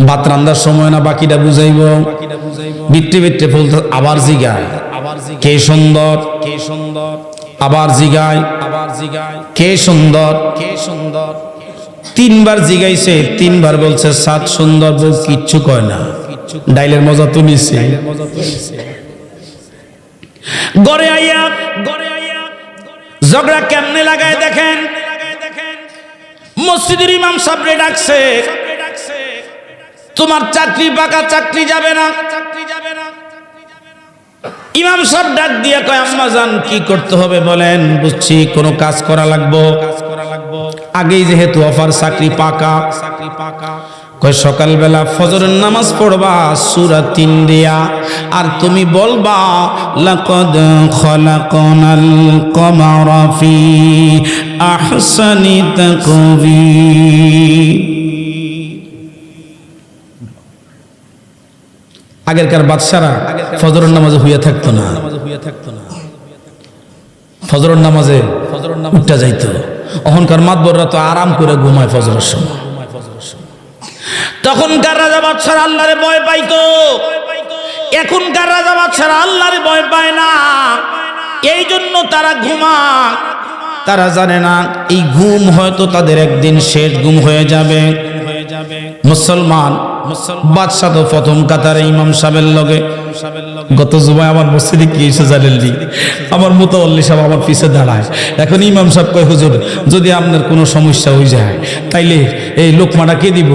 ভাত রান্নার সময় না বাকিটা বুঝাইব ভিতরে ভিতরে ফুলতা আবার জিগায় কে সুন্দর আবার জিগায় কে সুন্দর 3বার জিগাইছে 3বার বলছে চাঁদ সুন্দর বউ কিচ্ছু কয় না ডাইলের মজা তো নিছে গড়ে আইয়া ঝগড়া কেমনে লাগায় দেখেন মসজিদের ইমাম সাহেবরে ডাকছে তোমার চাকরি পাকা চাকরি যাবে না ইমাম সাহেব ডাক দিয়া কয় আম্মা জান কি করতে হবে বলেন বুঝছি কোনো কাজ করা লাগবো আগেই যেহেতু অফার চাকরি পাকা কয় সকালবেলা ফজরের নামাজ পড়বা সূরা 3 দিয়া আর তুমি বলবা লাকাদ খলাকনাল কমারা ফি আহসানি তাকবীর আগেরকার বাদশারা ফজরের নামাজে হইয়া থাকতো না ফজরের নামাজে উঠা যাইতো অহংকার মাতবররা তো আরাম করে ঘুমায় ফজরের সময় তখনকার রাজা বাদশারা আল্লাহরে ভয় পাইতো এখনকার রাজা বাদশারা আল্লাহরে ভয় পায় না এই জন্য তারা ঘুমায় তারা জানে না এই ঘুম হয়তো তাদের একদিন শেষ ঘুম হয়ে যাবে মুসলমান বাদশা তো প্রথম কাতারে ইমাম সাহেবের লগে গত জুমায় আমার মসজিদে কি এসে জানেননি আমার মুতাওয়াল্লি সাহেব আমার পিছে দাঁড়ায় এখন ইমাম সাহেব কয় হুজুর যদি আপনার কোনো সমস্যা হয়ে যায় তাইলে এই লোকমাটা কে দিব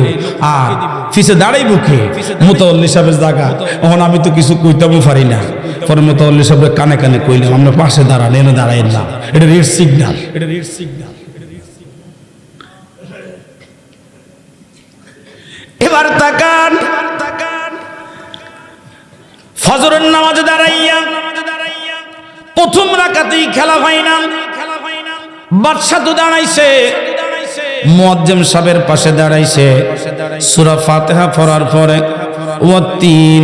আর পিছে দাঁড়াইব কে মুতাওয়াল্লি সাহেবের জায়গা এখন আমি তো কিছু কইতেও পারি না পরে মুতাওয়াল্লি সাহেবের কানে কানে কইলাম আমরা পাশে দাঁড়ান এনে দাঁড়াই না এটা রেড সিগন্যাল এবার তাকান ফজরের নামাজে দাঁড়াইয়া প্রথম রাকাতেই খেলা ফাইনাল বাদশা তো দাঁড়াইছে মুয়াজ্জিম সাহেবের পাশে দাঁড়াইছে সূরা ফাতিহা পড়ার পরে ওয়াত-তিন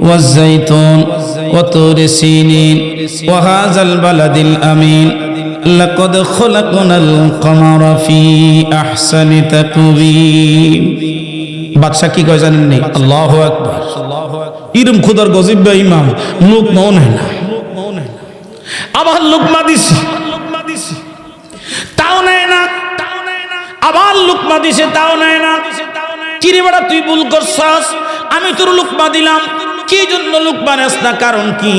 ওয়াজ-যাইতুন ওয়া তুরি সিনিন ওয়া হাযাল বালাদিল আমিন লাকাদ খালাকনাল কমারা ফি আহসানি তাকওয়িম। বাদশা কি কয় জানেন নি? আল্লাহু আকবার। ইরম খুদার গজব বে ইমাম লোকমা নেয় না, আবার লোকমা দিছে তাও নেয় না, আবার লোকমা দিছে তাও নেয় না। কিরে বেটা তুই ভুল করছস, আমি তোর লোকমা দিলাম, কি জন্য লোকমা নেস না, কারণ কি?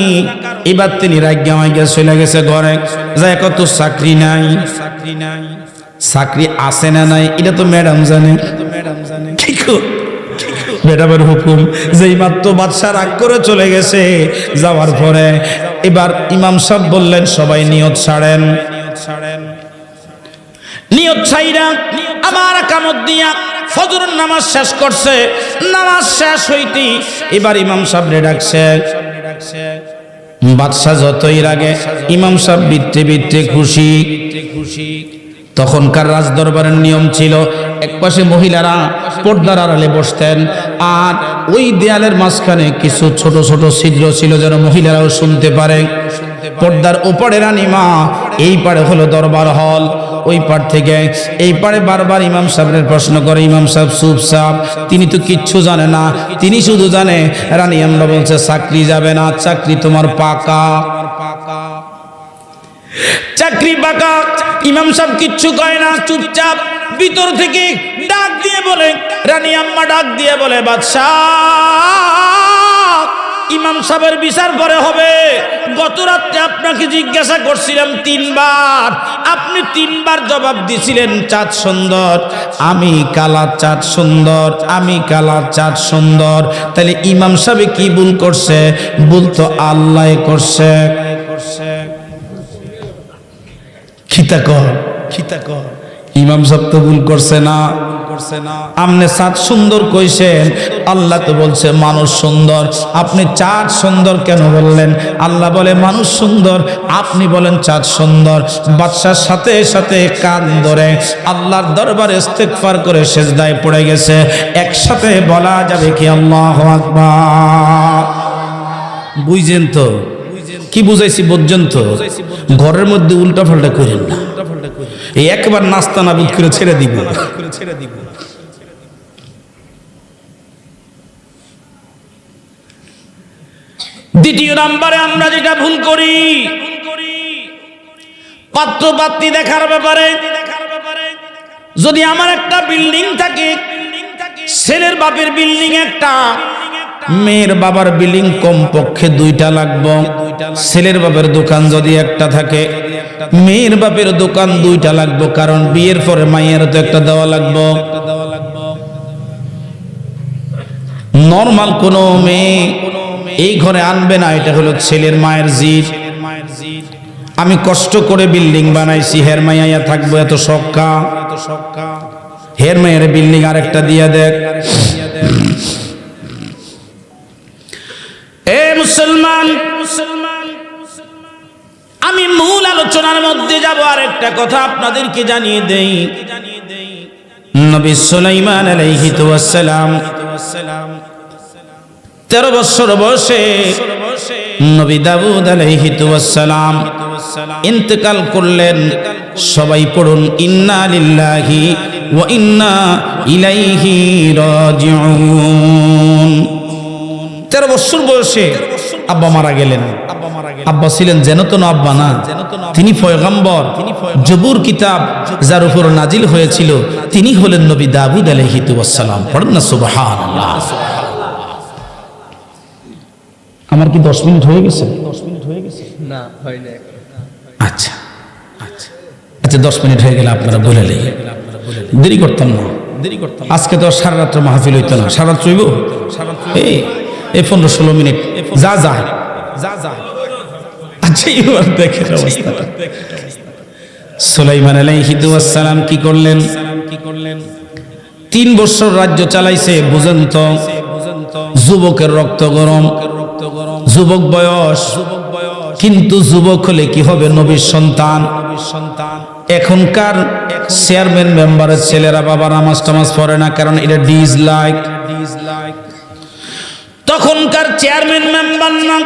এবার তিনি রাজ্ঞা মাইগা চলে গেছে ঘরে, যায় কত চাকরি নাই, চাকরি আছে না নাই এটা তো ম্যাডাম জানে। কি কর ম্যাডামের হুকুম, যেই মাত্র বাদশা রাগ করে চলে গেছে, যাওয়ার পরে এবার ইমাম সাহেব বললেন সবাই নিয়ত ছাড়েন। নিয়ত ছাইরা আমার কামত দিয়া ফজরের নামাজ শেষ করছে। নামাজ শেষ হইতে এবার ইমাম সাহেবরে ডাকছে। বাদশা যতই রাগে, ইমাম সাহেব বিত্তে বিত্তে খুশি। তখনকার রাজদরবারের নিয়ম ছিল, একপাশে মহিলারা পর্দার আড়ালে বসতেন, আর ওই দেয়ালের মাঝখানে কিছু ছোট ছোট ছিদ্র ছিল যেন মহিলারাও শুনতে পারে। পর্দার ওপারে রানীমা, এই পারে হলো দরবার হল, ওই পার থেকে এই পারে বারবার ইমাম সাহেবের প্রশ্ন করে। ইমাম সাহেব চুপচাপ, তিনি তো কিচ্ছু জানে না, তিনি শুধু জানে রানী আমরা বলছে চাকরি যাবে না, চাকরি তোমার পাকা, চাকরি পাকা। ইমাম সাহেব কিচ্ছু কয় না, চুপচাপ। ভিতর থেকে ডাক দিয়ে বলে, রানী আম্মা ডাক দিয়ে বলে, বাদশাহ ইমাম সাহেবের বিচার পরে হবে। গত রাত্রে আপনাকে জিজ্ঞাসা করছিলাম 3 বার, আপনি 3 বার জবাব দিছিলেন চাঁদ সুন্দর, আমি কালা চাঁদ সুন্দর, আমি কালা চাঁদ সুন্দর। তাহলে ইমাম সাহেব কি ভুল করছে? ভুল তো আল্লাহ করছে। ইমাম সাহেব তো ভুল করছে না। আপনি চাঁদ সুন্দর কইছেন, আল্লাহ তো বলছে মানুষ সুন্দর, আপনি চাঁদ সুন্দর কেন বললেন? আল্লাহ বলে মানুষ সুন্দর, আপনি বলেন চাঁদ সুন্দর। বাদশার সাথে সাথে কান ধরে আল্লাহর দরবারে ইস্তেগফার করে সেজদায় পড়ে গেছে। একসাথে বলা যাবে কি আল্লাহু আকবার? বুঝছেন তো কি বুঝাইছি? বুঝছেন তো? ঘরের মধ্যে উল্টা পাল্টা করেন না, এই একবার নাস্তা নাবুদ করে ছেড়ে দিব। দ্বিতীয় নম্বরে আমরা যেটা ভুল করি, পাত্র পাত্রী দেখার ব্যাপারে। যদি আমার একটা বিল্ডিং থাকে, ছেলের বাপের বিল্ডিং একটা, মেয়ের বাবার বিল্ডিং কমপক্ষে 2টা লাগবে। ছেলের বাপের দোকান যদি একটা থাকে, মেয়ের বাপের দোকান 2টা লাগবে, কারণ বিয়ের পরে মায়ের তো একটা দেওয়া লাগবে। নরমাল কোনো মেয়ে এই ঘরে আনবে না, এটা হলো ছেলের মায়ের জিদ। আমি কষ্ট করে বিল্ডিং বানাইছি, হের মাইয়া থাকবো এত সক্কা, হের মায়ের বিল্ডিং আরেকটা দিয়ে দেখ। এ মুসলমান, আমি মূল আলোচনার মধ্যে যাব। আর একটা কথা আপনাদেরকে জানিয়ে দেই, নবী সুলাইমান আলাইহিস সালাম 13 বছর বয়সে নবী দাউদ আলাইহিস সালাম ইন্তেকাল করলেন। সবাই পড়ুন ইন্না লিল্লাহি ওয়া ইন্না ইলাইহি রাজিউন। 13 বছর বয়সে আব্বা মারা গেলেন। আব্বা ছিলেন যেন তো আব্বা না, তিনি পয়গম্বর। জবুর কিতাব যার উপর নাজিল হয়েছিল তিনি হলেন নবী দাউদ আলাইহিস সালাম। পড়েন না সুবহানাল্লাহ। আমার কি 10 মিনিট হয়ে গেছে? না হয় না। আচ্ছা আচ্ছা আচ্ছা, 10 মিনিট হয়ে গেলে আপনারা বলে নেই, দেরি করতাম না। আজকে তো সারা রাত্র মাহফিল হইতো না, সারা রাত চইব। এই 15-16 মিনিট যা যা যা যা। আচ্ছা এবার দেখেন অবস্থাটা। সুলাইমান আলাইহিস সালাম কি করলেন? 3 বছর রাজ্য চালাইছে। বুঝেন তো, যুবকের রক্ত গরম, যুবক বয়স, কিন্তু যুবক হলে কি হবে? নবীর সন্তান। এখনকার চেয়ারম্যান মেম্বারের ছেলেরা বাবা নামাজ টামাজ পড়ে না, কারণ এটা ডিসলাইক। তখনকার চেয়ারম্যান মেম্বার না,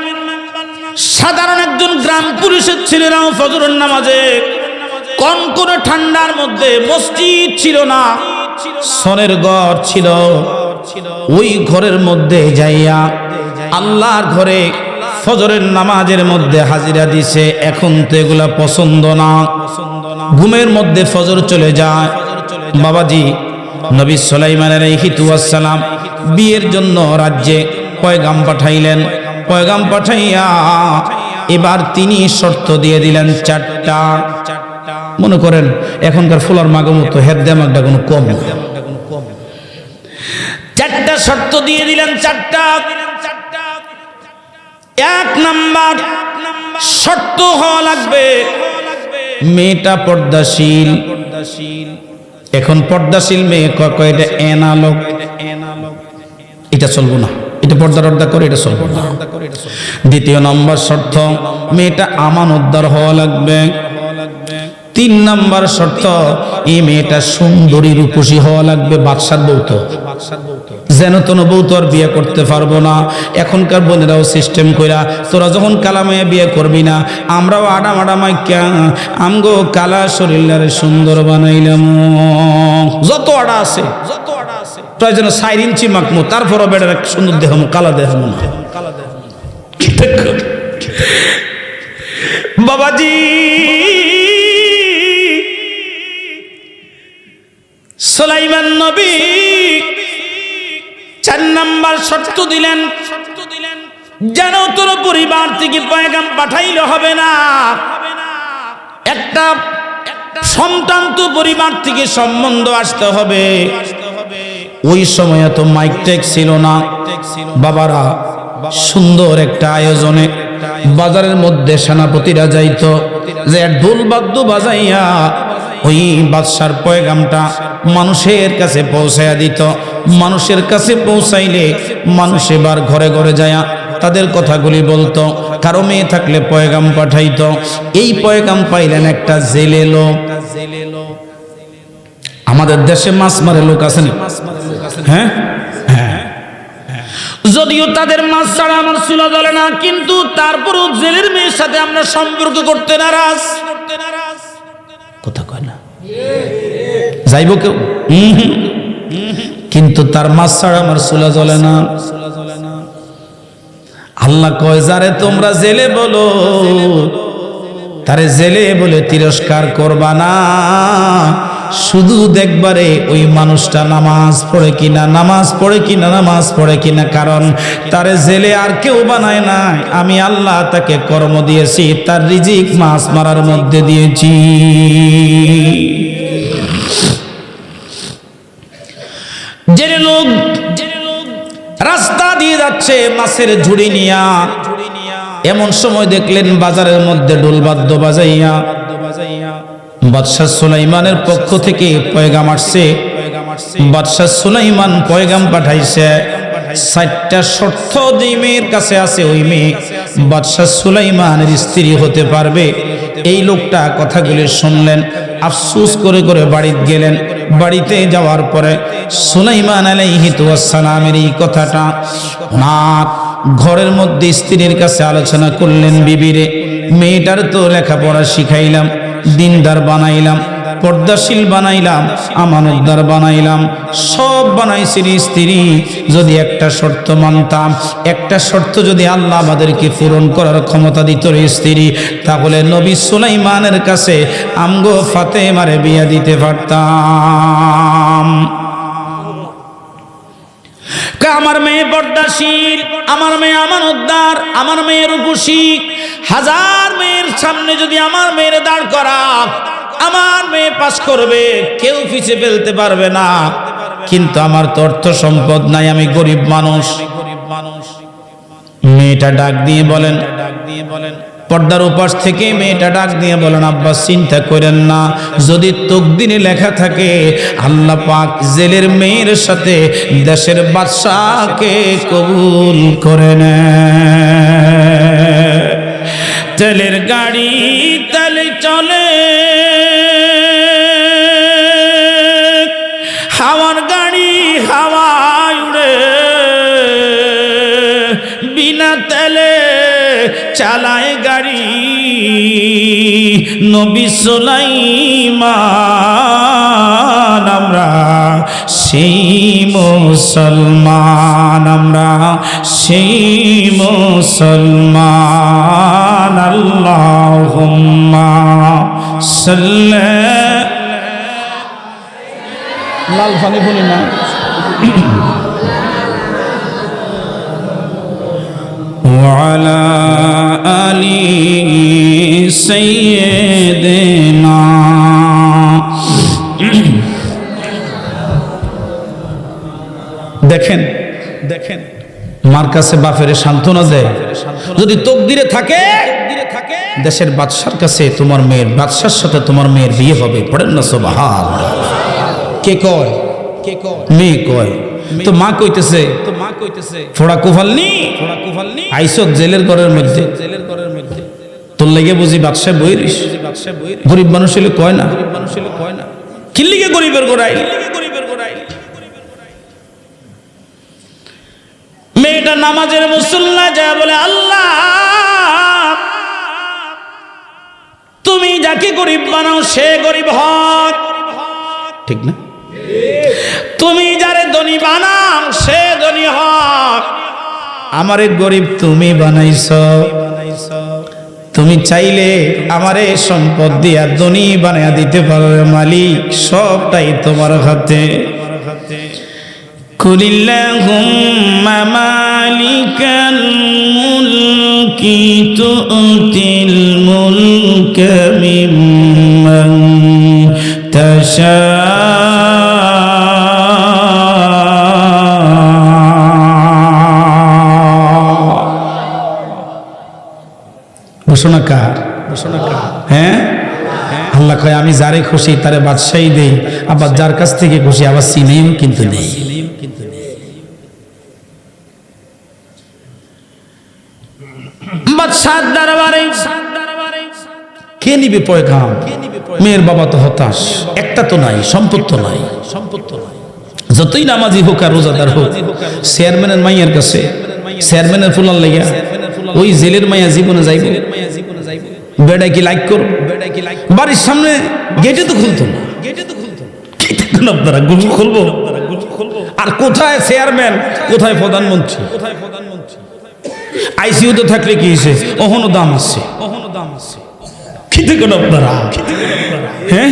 সাধারণ একজন গ্রাম পুলিশের ছেলেরাও ফজরের নামাজে কনকনে ঠান্ডার মধ্যে, মসজিদ ছিল না, সনের ঘর ছিল, ওই ঘরের মধ্যে যাইয়া আল্লাহর ঘরে ফজরের নামাজের মধ্যে হাজিরা দিছে। এখন তো এগুলা পছন্দ না, ঘুমের মধ্যে ফজর চলে যায়। বাবাজি, নবী সুলাইমান আলাইহিস সালাম বিয়ের জন্য রাজ্যে পয়গাম পাঠাইলেন। পয়গাম পাঠাইয়া এবার তিনি শর্ত দিয়ে দিলেন চারটা। মনে করেন এখনকার ফুলার মাগো মতো হেদ দেমাগটা কোনো কম না, চারটা শর্ত দিয়ে দিলেন। চারটা। এক নাম্বার শর্ত হওয়া লাগবে মেয়েটা পর্দাশীল। এখন পর্দাশীল মেয়ে কয় এটা এনালগ, এটা চলবো না, এটা পর্দা টর্দা করে এটা চলবো না। দ্বিতীয় নম্বর শর্ত, মেয়েটা আমানতদার হওয়া লাগবে। তিন নম্বর শর্ত, এই মেয়েটা সুন্দরী রূপসী হওয়া লাগবে, বাদশার বউ তো, যেন তেন বউ তো আর বিয়ে করতে পারবো না। এখনকার বোনেরাও সিস্টেম কইরা, তোরা যখন কালামাইয়া বিয়ে করবি না, আমরাও আডামাডামাই আমগো কালা শরীরে সুন্দর বানাইলাম। যত আড়া আছে প্রয়োজন 4 ইঞ্চি মাকমু, তারপরও বেড়ার এক সুন্দর দেহমু, কালা দেহমু না। বাবাজি, সুলাইমান নবী 4 নাম্বার শর্ত দিলেন, যেন তোর পরিবার থেকে পয়গাম পাঠাইলে হবে না, একটা সন্তান তো পরিবার থেকে সম্বন্ধ আসতে হবে। ওই সময় তো মাইক টেক ছিল না বাবারা, সুন্দর একটা আয়োজনে বাজারের মধ্যে সেনাপতিরা যাইতো, যে ঢোল বাদ্য বাজাইয়া ওই বাদশার পয়গামটা মানুষের কাছে পৌঁছাইয়া দিত। মানুষের কাছে পৌঁছাইলে মানুষ এবার ঘরে ঘরে যায়া তাদের কথাগুলি বলতো। কারো মেয়ে থাকলে পয়গাম পাঠাইতো। এই পয়গাম পাইলেন একটা জেলে লোক। আমাদের দেশে মাছ মারে লোক আছে না? হ্যাঁ, যদিও তাদের মাছ ছাড়া আমার চুলা জ্বলে না, কিন্তু তারপরেও জেলের মেয়ের সাথে আমরা সম্পর্ক করতে নারাজ। কথা কয় না, যাইব কেউ? কিন্তু তার মাছ ছাড়া আমার চুলা জ্বলে না। আল্লাহ কয়, যারে তোমরা জেলে বলো, তারে জেলে বলে তিরস্কার করবা না, শুধু দেখবারে ওই মানুষটা নামাজ পড়ে কিনা, নামাজ পড়ে কিনা, নামাজ পড়ে কিনা। কারণ তারে জেলে আর কেউ বানায় নাই, আমি আল্লাহ তাকে কর্ম দিয়েছি, তার রিজিক মাছ মারার মধ্যে দিয়েছি। জেলে লোক রাস্তা দিয়ে যাচ্ছে মাছের ঝুড়ি নিয়া, এমন সময় দেখলেন বাজারের মধ্যে ঢোলবাদ্য বাজাইয়া বাদশাহ সুলাইমানের পক্ষ থেকে পয়গাম আসছে। বাদশাহ সুলাইমান পয়গাম পাঠাইছে, 4টা শর্ত যে মেয়ের কাছে আছে ওই মেয়ে বাদশাহ সুলাইমানের স্ত্রী হতে পারবে। এই লোকটা কথাগুলি শুনলেন, আফসোস করে করে বাড়িতে গেলেন। বাড়িতে যাওয়ার পরে সুলাইমান আলাইহিস সালামের এই কথাটা ঘরের মধ্যে স্ত্রীর কাছে আলোচনা করলেন। বিবিরে, মেয়েটার তো লেখাপড়া শিখাইলাম, দিনদার বানাইলাম, পর্দাশীল বানাইলাম, আমানতদার বানাইলাম, সব বানাইছি স্ত্রী। যদি একটা শর্ত মানতাম, একটা শর্ত যদি আল্লাহ আমাদেরকে পূরণ করার ক্ষমতা দিত রে স্ত্রী, তাহলে নবী সুলাইমানের কাছে আমগো ফাতেমারে বিয়া দিতে পারতাম। আমার মেয়ে পর্দাশীল, আমার মেয়ে আমানতদার, আমার মেয়ে রূপসী। 1000 মেয়ের সামনে যদি আমার মেয়ের দাঁড় করা, আমার মেয়ে পাস করবে, কেউ পিছে ফেলতে পারবে না। কিন্তু আমার তো অর্থ সম্পদ নাই, আমি গরিব মানুষ। মেয়েটা ডাক দিয়ে বলেন, পর্দার উপাস থেকে মেয়েটা ডাক দিয়ে বলেন, আব্বা চিন্তা করেন না, যদি তকদিরে লেখা থাকে আল্লাহ পাক জেলের মেয়ের সাথে দেশের বাদশাকে কবুল করে নেয়। তেলের গাড়ি তেলে চলে, হাওয়ার গাড়ি হাওয়ায় উড়ে, চালায় গাড়ি নবী সুলাইমান আমরা সেই মুসলমান আমরা সেই মুসলমান আল্লাহুম্মা সাল্লি লাল ফানি বলি না وعلى آل سيدنا দেখেন দেখেন মার কাছে বাপের সান্ত্বনা দেয় যদি তকদিরে থাকে দেশের বাদশার কাছে তোমার মেয়ের বাদশার সাথে তোমার মেয়ের বিয়ে হবে পড়েন না সুবহানাল্লাহ কে কয় মেয়ে কয় তো মা কইতেছে ফোড়া কুফালনি আইসো জেলের ঘরের মধ্যে তোর লেগে বুঝি বাদশা বইরিস গরিব মানুষ হলে কয় না কিল্লিগে গরিবের গোড়াই মেয়েটা নামাজের মুসল্লা যায় বলে আল্লাহ তুমি যাকে গরিব বানাও সে গরিব হক ঠিক না তুমি যারে ধনী বানাও সে ধনী হক আমারে গরিব তুমি বানাইছো তুমি চাইলে আমারে সম্পদ দিয়া ধনী বানাইয়া দিতে পারো মালিক সবটাই তোমার হাতে কুলিল্লাহুম্মা মালিকাল মুলকি তুতিল মুলকা মিম্মান তাশা ঘোষণাকার হ্যাঁ আল্লাহ কয় আমি যারে খুশি তারে বাদশাহী দেই আবার যার কাছ থেকে খুশি আবার সিনেম কিন্তু নেই বাদশার দরবারে কে নিবে পয়গাম মেয়ের বাবা তো হতাশ একটা তো নাই সম্পদ তো নাই যতই নামাজি হোক আর রোজাদার হোক চেয়ারম্যানের মাইয়ার কাছে চেয়ারম্যানের ফুলার লাগিয়া ওই জেলের মাইয়া জীবনে যাইব বেড়াই কি লাইক করো বাড়ির সামনে গেটে তো খুলতো না আপনারা গুলু খুলবো আর কোথায় চেয়ারম্যান কোথায় প্রধানমন্ত্রী আইসিইউতে থাকলে কি হয়েছে ওহনো দাম আছে খেতে কোন আপনারা হ্যাঁ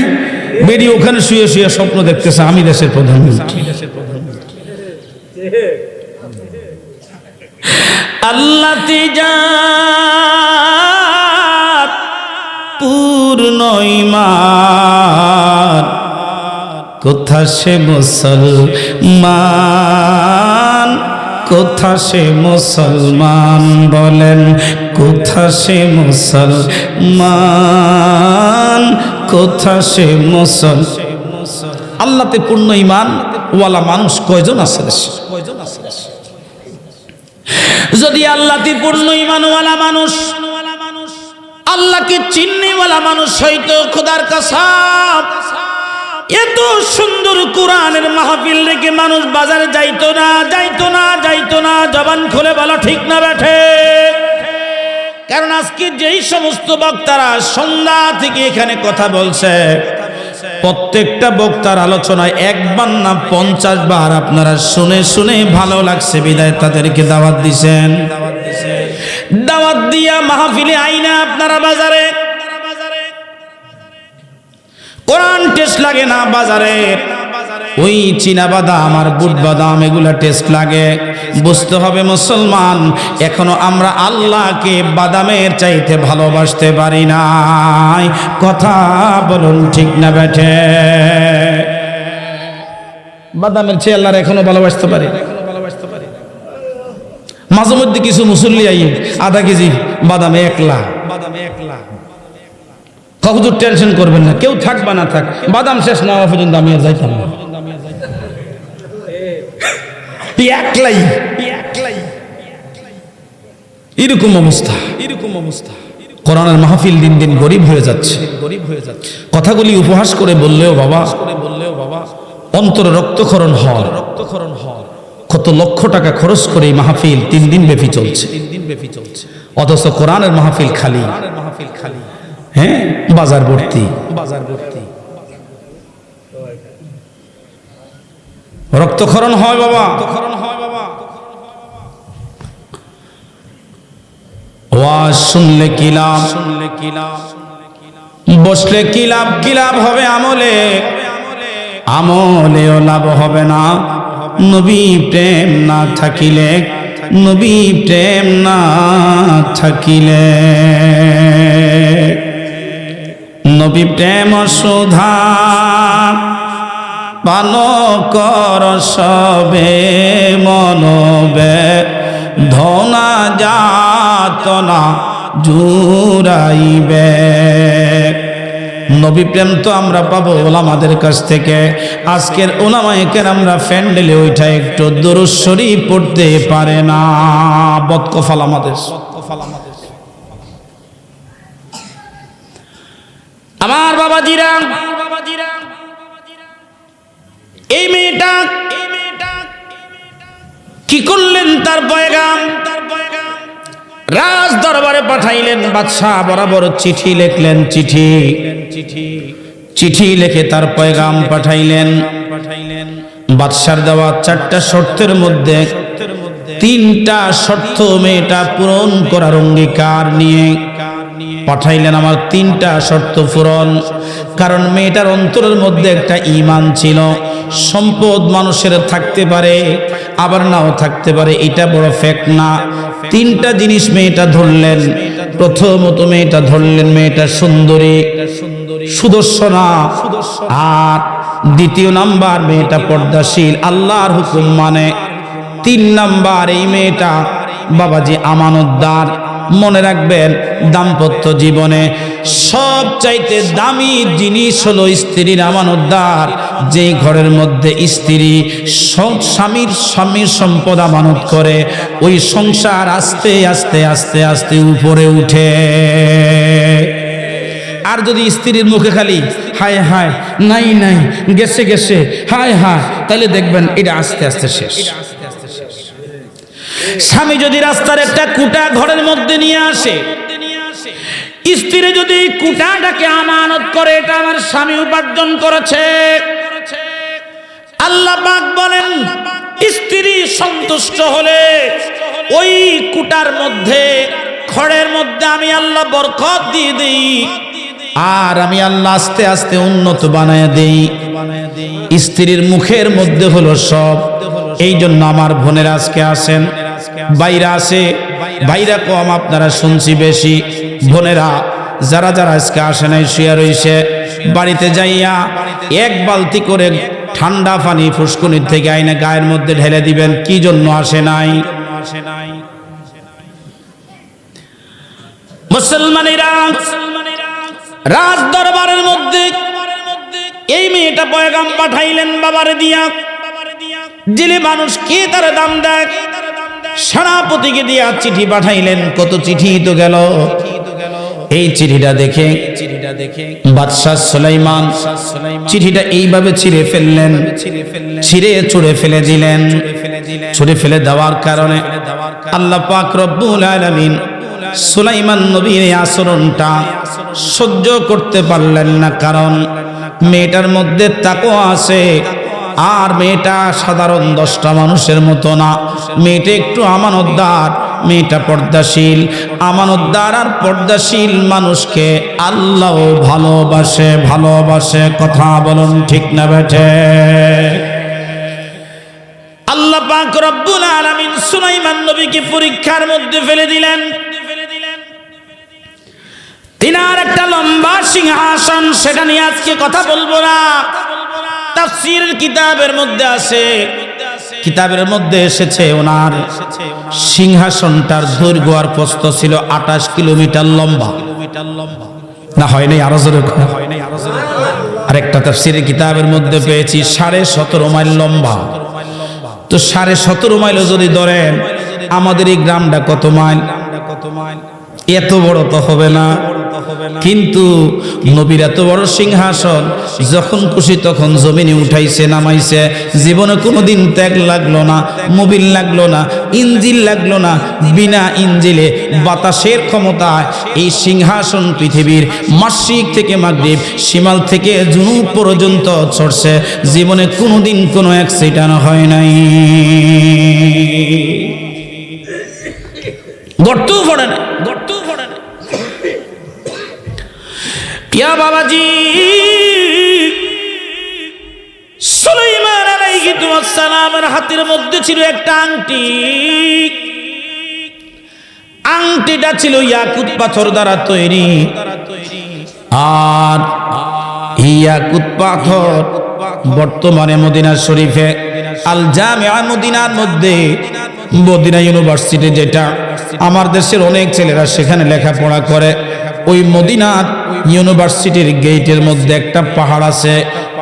বেরিয়ে ওখানে শুয়ে শুয়ে স্বপ্ন দেখতেছে আমি দেশের প্রধানমন্ত্রী আল্লাহ তিজাত পূর্ণ ঈমান কোথা সে মুসলমান কোথা সে মুসলমান বলেন কোথা সে মুসলমান কোথা সে আল্লাহতে পূর্ণ ঈমান ওয়ালা মানুষ কয়জন আছে যদি আল্লাহতে পূর্ণ ঈমানওয়ালা মানুষ আল্লাহকে চিন্নেওয়ালা মানুষ হইতো খোদার কসম এত সুন্দর কোরআনের মাহফিল রেখে মানুষ বাজারে যাইতো না জবান খুলে বলা ঠিক না বেঠে কারণ আজকে যেই সমস্ত বক্তারা সন্ধ্যা থেকে এখানে কথা বলছে প্রত্যেকটা বক্তার আলোচনায় একবার না 50 বার আপনারা শুনে শুনে ভালো লাগছে বিদায় তাদেরকে দাওয়াত দিছেন দাওয়াত দিয়া মাহফিলে আইনা আপনারা বাজারে কোরআন টেস্ট লাগে না বাজারে ওই চীনা বাদাম আর বুট বাদাম এগুলা টেস্ট লাগে বুঝতে হবে মুসলমান এখনো আমরা আল্লাহকে বাদামের চাইতে ভালোবাসতে পারি নাই কথা বলুন ঠিক না বেঠে বাদামের চেয়ে আল্লাহর এখনো ভালোবাসতে পারি মাঝে মধ্যে কিছু মুসল্লি আই আধা কেজি বাদামে 1 লাখ হুজুর টেনশন করবেন না কেউ থাকবা না থাক বাদাম শেষ না হওয়া পর্যন্ত আমি আর যাইতাম না এরকম অবস্থা কোরআনের মাহফিল দিন দিন গরিব হয়ে যাচ্ছে কথাগুলি উপহাস করে বললেও বাবা অন্তরে রক্তক্ষরণ হয় কত লক্ষ টাকা খরচ করে এই মাহফিল 3 দিন ব্যাপী চলছে অথচ কোরআনের মাহফিল খালি, হ্যাঁ, বাজার ভর্তি। রক্তক্ষরণ হয় বাবা, ওয়াজ শুনলে কি লাভ, বসলে কি লাভ, কি লাভ হবে আমলেও লাভ হবে না। নবী প্রেম না থাকিলে, নবী প্রেম না থাকিলে, নবী প্রেম সুধা পান কর সবে মনবে, ধনা যাতনা জুড়াইবে। নবী প্রেম তো আমরা পাবো ওলামাদের কাছ থেকে। আজকের ওলামায়ে কেরামরা প্যান্ডেলে ওইটা একটু দুরূদ শরীফ পড়তে পারে না, বদকফাল আমাদের। আমার বাবাজিরা, এই মেয়েটা কি করলেন? তার পয়গাম রাজ দরবারে পাঠাইলেন। বাদশাহ বরাবর চিঠি লিখলেন, চিঠি লিখে তার পয়গাম পাঠাইলেন। বাদশার দেওয়া 4টা শর্তের মধ্যে 3টা শর্ত মেয়েটা পূরণ করার অঙ্গীকার নিয়ে পাঠাইলেন। আমার 3টা শর্ত পূরণ, কারণ মেয়েটার অন্তরের মধ্যে একটা ঈমান ছিল। সম্পদ মানুষের থাকতে পারে, আবার নাও থাকতে পারে, এটা বড় ফ্যাক্ট না। 3টা জিনিস মেয়েটা ধরলেন। প্রথমত মেয়েটা ধরলেন, মেয়েটা সুন্দরী, সুদর্শনা। আর দ্বিতীয় নাম্বার, মেয়েটা পর্দাশীল, আল্লাহর হুকুম মানে। 3 নাম্বার, এই মেয়েটা বাবাজি আমানতদার। মনে রাখবেন, দাম্পত্য জীবনে সবচাইতে দামি জিনিস হলো স্ত্রীর আমানতদার। যেই ঘরের মধ্যে স্ত্রী স্বামীর সম্পদ আমানত করে, ওই সংসার আস্তে আস্তে আস্তে আস্তে উপরে উঠে। আর যদি স্ত্রীর মুখে খালি হায় হায়, নাই নাই, গেছে গেছে, হায় হায়, তাহলে দেখবেন এটা আস্তে আস্তে শেষ। স্বামী যদি রাস্তার একটা কুটা ঘরের মধ্যে নিয়ে আসে, স্ত্রী যদি কুটাটাকে আমানত করে, এটা আমার স্বামী উপার্জন করেছে। আল্লাহ পাক বলেন, স্ত্রী সন্তুষ্ট হলে ওই কুটার মধ্যে, খড়ের মধ্যে আমি আল্লাহ বরকত দিয়ে দেই, আর আমি আল্লাহ আস্তে আস্তে উন্নত বানায় দেই। স্ত্রীর মুখের মধ্যে হলো সব। এই জন্য আমার বোনেরা আজকে আসেন, বাইরা আছে, বাইরা কম, আপনারা শুনছি বেশি। বোনেরা যারা যারা আজকে আসে নাই, শুয়ে রইছে, বাড়িতে যাইয়া 1 বালতি করে ঠান্ডা পানি ফুসকুনির থেকে আইনে গায়ের মধ্যে ঢেলে দিবেন। কি জন্য আসে নাই? মুসলমানেরা রাজ দরবারের মধ্যে এই মেয়েটা পয়গাম পাঠাইলেন বাবারে দিয়া। জেলে মানুষ কে তার দাম দেয়, সেনাপতিকে দিয়া চিঠি পাঠাইলেন। কত চিঠি তো গেল। এই চিঠিটা দেখে বাদশাহ সুলাইমান চিঠিটা এইভাবে ছিঁড়ে ফেললেন, ছিঁড়ে ছুঁড়ে ফেলে দিলেন। ছুঁড়ে ফেলে দেওয়ার কারণে আল্লাহ পাক রব্বুল আলামিন সুলাইমান নবীর এই আচরণটা সহ্য করতে পারলেন না। কারণ মেয়েটার মধ্যে তাকওয়া আছে, আর মেয়েটা সাধারণ 10টা মানুষের মতো না। মেয়েটা একটু আমানতদার, মেয়েটা পর্দাশীল। আমানতদার আর পর্দাশীল মানুষকে আল্লাহ ভালোবাসে, ভালোবাসে। কথা বলুন ঠিক না বেঠে? আল্লাহ পাক রব্বুল আলামিন সুলাইমান নবীকে পরীক্ষার মধ্যে ফেলে দিলেন। তিনার একটা লম্বা সিংহাসন, সেটা নিয়ে আজকে কথা বলবো না। তাফসীরের কিতাবের মধ্যে আছে, কিতাবের মধ্যে এসেছে ওনার সিংহাসনটার দৈর্ঘ্য আর প্রস্থ ছিল 28 কিলোমিটার লম্বা। না হয় নাই? আরো জোরে। আরেকটা তাফসীরের কিতাবের মধ্যে পেয়েছি 17.5 মাইল লম্বা। তো 17.5 মাইল যদি ধরেন, আমাদের এই গ্রামটা কত মাইল? এত বড় তো হবে না। কিন্তু নবীর এত বড় সিংহাসন যখন খুশি তখন জমিনে উঠাইছে নামাইছে, জীবনে কোনোদিন ত্যাগ লাগলো না, মোবিল লাগলো না, ইঞ্জিল লাগলো না। বিনা ইঞ্জিলে বাতাসের ক্ষমতায় এই সিংহাসন পৃথিবীর মাশরিক থেকে মাগরিব, শিমাল থেকে জুনুব পর্যন্ত চড়ছে। জীবনে কোনোদিন কোনো অ্যাক্সিডেন্ট হয় নাই, গর্তও পড়ে না, গর্তও পড়ে না। ইয়া বাবাজি, সুলাইমান আলাইহিস সালামের হাতের মধ্যে ছিল একটা আংটি। আংটিটা ছিল ইয়াকুত পাথর দ্বারা তৈরি, আর ইয়াকুত পাথর বর্তমানে মদিনা শরীফে আল জামিয়া মদিনার মধ্যে, মদিনা ইউনিভার্সিটি, যেটা আমার দেশের অনেক ছেলেরা সেখানে লেখাপড়া করে, ওই মদিনা ইউনিভার্সিটির গেটের মধ্যে একটা পাহাড় আছে।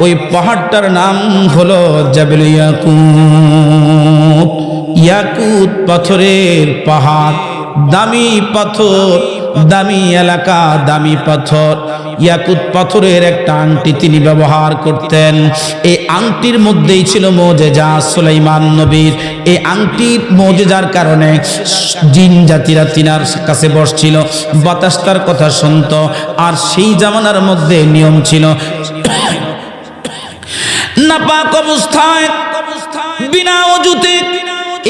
ওই পাহাড়টার নাম হলো জাবেল ইয়াকুত। ইয়াকুত পাথরের পাহাড়, দামি পাথর, দামি এলাকা, দামি পাথর। ইয়াকুত পাথরের একটা আংটি তিনি ব্যবহার করতেন। এই আংটির মধ্যেই ছিল মুজিজা সুলাইমান নবীর। এই আংটির মুজিজার কারণে জিন জাতিরা তিনার কাছে বসছিল, বাতাস তার কথা শুনত। আর সেই জামানার মধ্যে নিয়ম ছিল, নাপাক অবস্থায় বিনা ওযুতে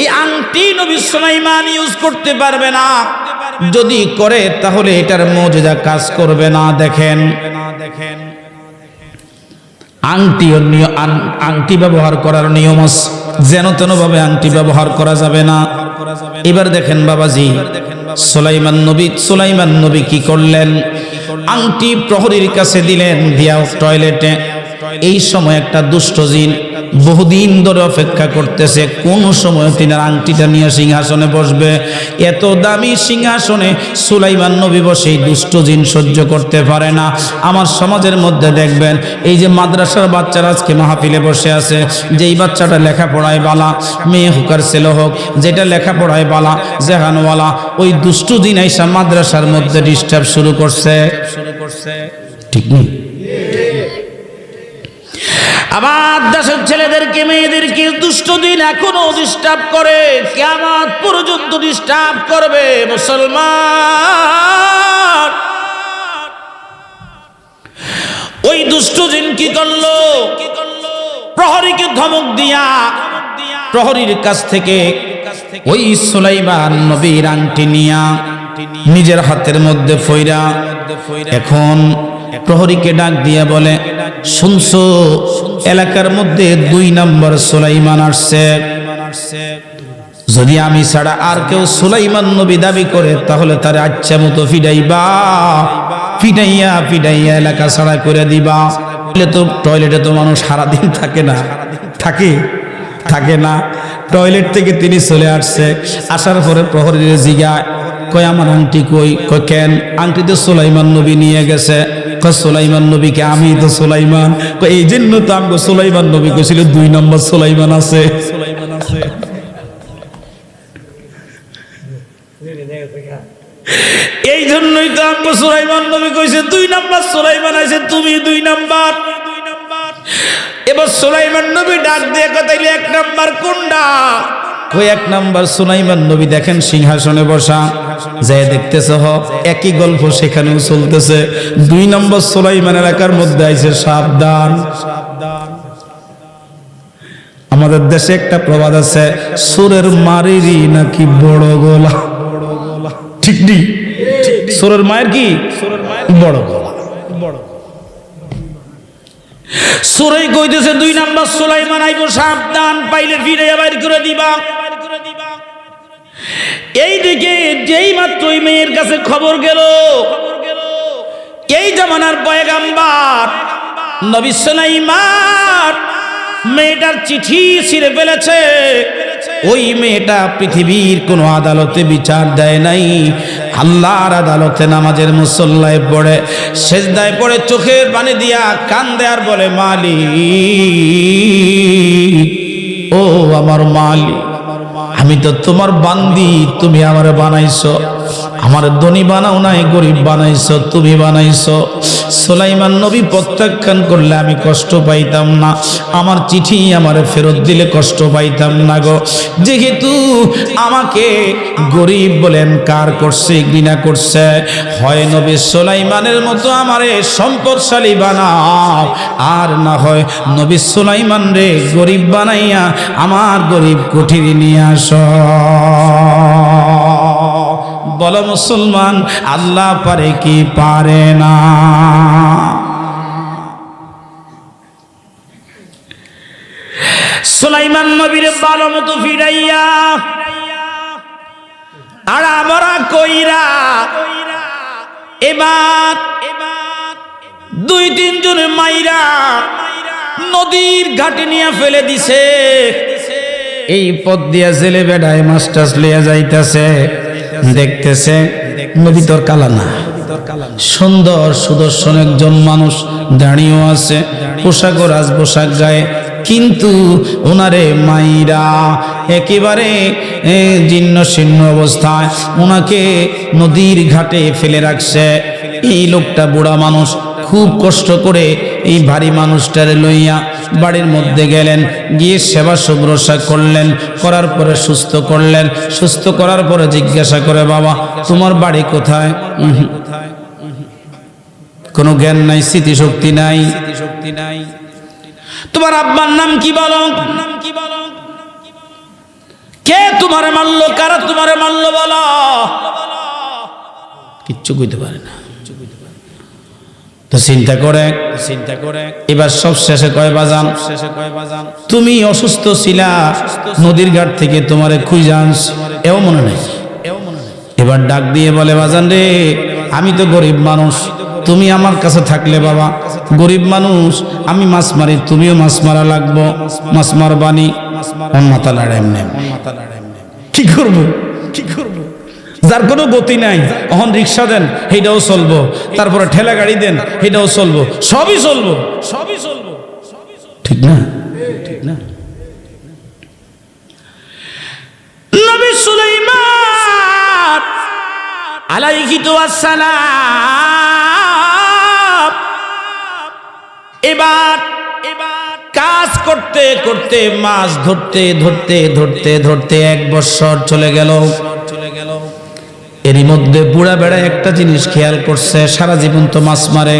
এই আংটি নবী সুলাইমান ইউজ করতে পারবে না। যদি করে তাহলে এটার মুজিজা কাজ করবে না। দেখেন, আংটি ব্যবহার করার নিয়ম আছে, যেন তেন ভাবে আংটি ব্যবহার করা যাবে না। এবার দেখেন বাবাজি, সুলাইমান নবী কি করলেন? আংটি প্রহরীর কাছে দিলেন দিয়া টয়লেটে। এই সময় একটা দুষ্ট জিন বহুদিন ধরে অপেক্ষা করতেছে কোন সময় তিনার আংটিটা নিয়ে সিংহাসনে বসবে। এত দামি সিংহাসনে সুলাইমান নবী বসে এই দুষ্ট জিন সহ্য করতে পারে না। আমার সমাজের মধ্যে দেখবেন, এই যে মাদ্রাসার বাচ্চারা আজকে মাহফিলে বসে আছে, যেই বাচ্চাটা লেখাপড়ায় বালা, মেয়ে হোক আর ছেলে হোক, যেটা লেখাপড়ায় বালা জেহানওয়ালা, ওই দুষ্ট জিন আইসা মাদ্রাসার মধ্যে ডিস্টার্ব শুরু করছে। ঠিক নেই? আমার দেশের ছেলেদেরকে মেয়েদেরকে দুষ্ট দিন এখনো ডিস্টার্ব করে, কিয়ামত পর্যন্ত ডিস্টার্ব করবে। মুসলমান, ওই দুষ্ট দিন কি করলো? প্রহরীকে ধমক দিয়া প্রহরীর কাছ থেকে ওই সুলাইমান নবীর আংটি নিয়া নিজের হাতের মধ্যে ফইরা এখন প্রহরীকে ডাক দিয়া বলে, শুনছো এলাকার মধ্যে 2 নম্বর সুলাইমান আসছে। যদি আমি ছাড়া আর কেউ সুলাইমান নবী দাবি করে তাহলে তার আচ্ছা মতো ফিডাইয়া এলাকা ছাড়া করে দিবা। তো টয়লেটে তো মানুষ সারাদিন থাকে না, থাকে না। টয়লেট থেকে তিনি চলে আসছে। আসার পরে প্রহরীর জিগায়, কয় আমার আংটি কই? কয় কেন? আংটি তো সুলাইমান নবী নিয়ে গেছে। কয় সুলাইমান নবীকে? আমি তো সুলাইমান। কয় এই জন্য তো আমগো সুলাইমান নবী কইছিল 2 নম্বর সুলাইমান আছে। এই জন্যই তো আমগো সুলাইমান নবী কইছে 2 নম্বর সুলাইমান আছে, তুমি 2 নম্বর। এবার সুলাইমান নবী ডাক দিয়ে কইলে 1 নম্বর কোনটা? ওই 1 নম্বর সুলাইমান নবী দেখেন সিংহাসনে বসা। যায় দেখতেছ একই গল্প সেখানেও চলতেছে। 2 নম্বর সুলাইমান এলাকার মধ্যে আইছে। সাবধান। আমাদের দেশে একটা প্রবাদ আছে, সুরের মারেরই নাকি বড় গলা। ঠিক নেই? সুরের মায়ের কি বড় গলা। সুরাই কইতেছে 2 নম্বর সুলাইমান আইব, সাবধান, পাইলে ফিরে বাইর করে দিবা। এইদিকে যেই মাত্র ওই মেয়ের কাছে খবর গেল, এই জামানার পয়গাম্বার নবী সুলাইমান মেয়েটার চিঠি ছিঁড়ে ফেলেছে। ওই মেয়েটা পৃথিবীর কোন আদালতে বিচার দেয় নাই, আল্লাহর আদালতে নামাজের মুসল্লায় পড়ে, সেজদায় পড়ে চোখের পানি দিয়া কান্দে আর বলে, মালিক, ও আমার মালিক, আমি তো তোমার বান্দি, তুমি আমারে বানাইছো, আমার ধনী বানাও নাই, গরিব বানাইছো, তুমি বানাইছো। সুলাইমান নবী প্রত্যাখ্যান করলে আমি কষ্ট পাইতাম না, আমার চিঠি আমারে ফেরত দিলে কষ্ট পাইতাম না গো। যেহেতু আমাকে গরিব বলেন কার করছে, ঘৃণা করছে, হয় নবী সুলাইমানের মতো আমারে সম্পদশালী বানাও, আর না হয় নবী সুলাইমান রে গরিব বানাইয়া আমার গরিব কুঠিরে নিয়ে আসো। বলো মুসলমান, আল্লাহ পারে কি পারে না? সুলাইমান নবীর ভালো মতো ফিরাইয়া আর আমরা কইরা এবার 2-3 জন মাইরা নদীর ঘাটে নিয়ে ফেলে দিছে। এই পথ দিয়া জেলে বেড়ায় মাছ টাছ লিয়া যাইতেছে, দেখতেছে নদী তোর কালা না, সুন্দর সুদর্শন একজন মানুষ দাঁড়িয়েও আছে, পোশাক ও রাজ পোশাক গায়ে, কিন্তু ওনারে মাইরা একেবারে জীর্ণ শীর্ণ অবস্থায় ওনাকে নদীর ঘাটে ফেলে রাখছে। এই লোকটা বুড়া মানুষ, খুব কষ্ট করে এই ভারী মানুষটারে লইয়া বাড়ির মধ্যে গেলেন, গিয়ে সেবা শুশ্রূষা করলেন, করার পরে সুস্থ করলেন। সুস্থ করার পরে জিজ্ঞাসা করে, বাবা তোমার বাড়ি কোথায়? কোনো জ্ঞান নাই, স্মৃতিশক্তি নাই। তোমার আব্বার নাম কি বলো? কে তোমারে মারলো, কারা তোমারে মারলো বলো? কিচ্ছু কইতে পারে না। তো চিন্তা করে এবার সব শেষে কয়, বাজান তুমি অসুস্থ ছিলা, নদীর ঘাট থেকে তোমারে খুঁজে আনস, এও মনে নাই। এবার ডাক দিয়ে বলে, বাজান রে আমি তো গরিব মানুষ, তুমি আমার কাছে থাকলে বাবা, গরিব মানুষ আমি মাছ মারি, তুমিও মাছ মারা লাগবো, মাছ মারবানি। মাথা লাড়াই, কি করবো? যার কোনো গতি নাই, এখন রিক্সা দেন সেইটাও চলবো, তারপরে ঠেলা গাড়ি দেন সেইটাও চলবো, সবই চলবো। ঠিক না? নবী সুলাইমান আলাইহিস সালাম এবার কাজ করতে করতে, মাছ ধরতে 1 বছর চলে গেল। এরই মধ্যে বুড়া বেড়া একটা জিনিস খেয়াল করছে, সারা জীবন তো মাছ মারে,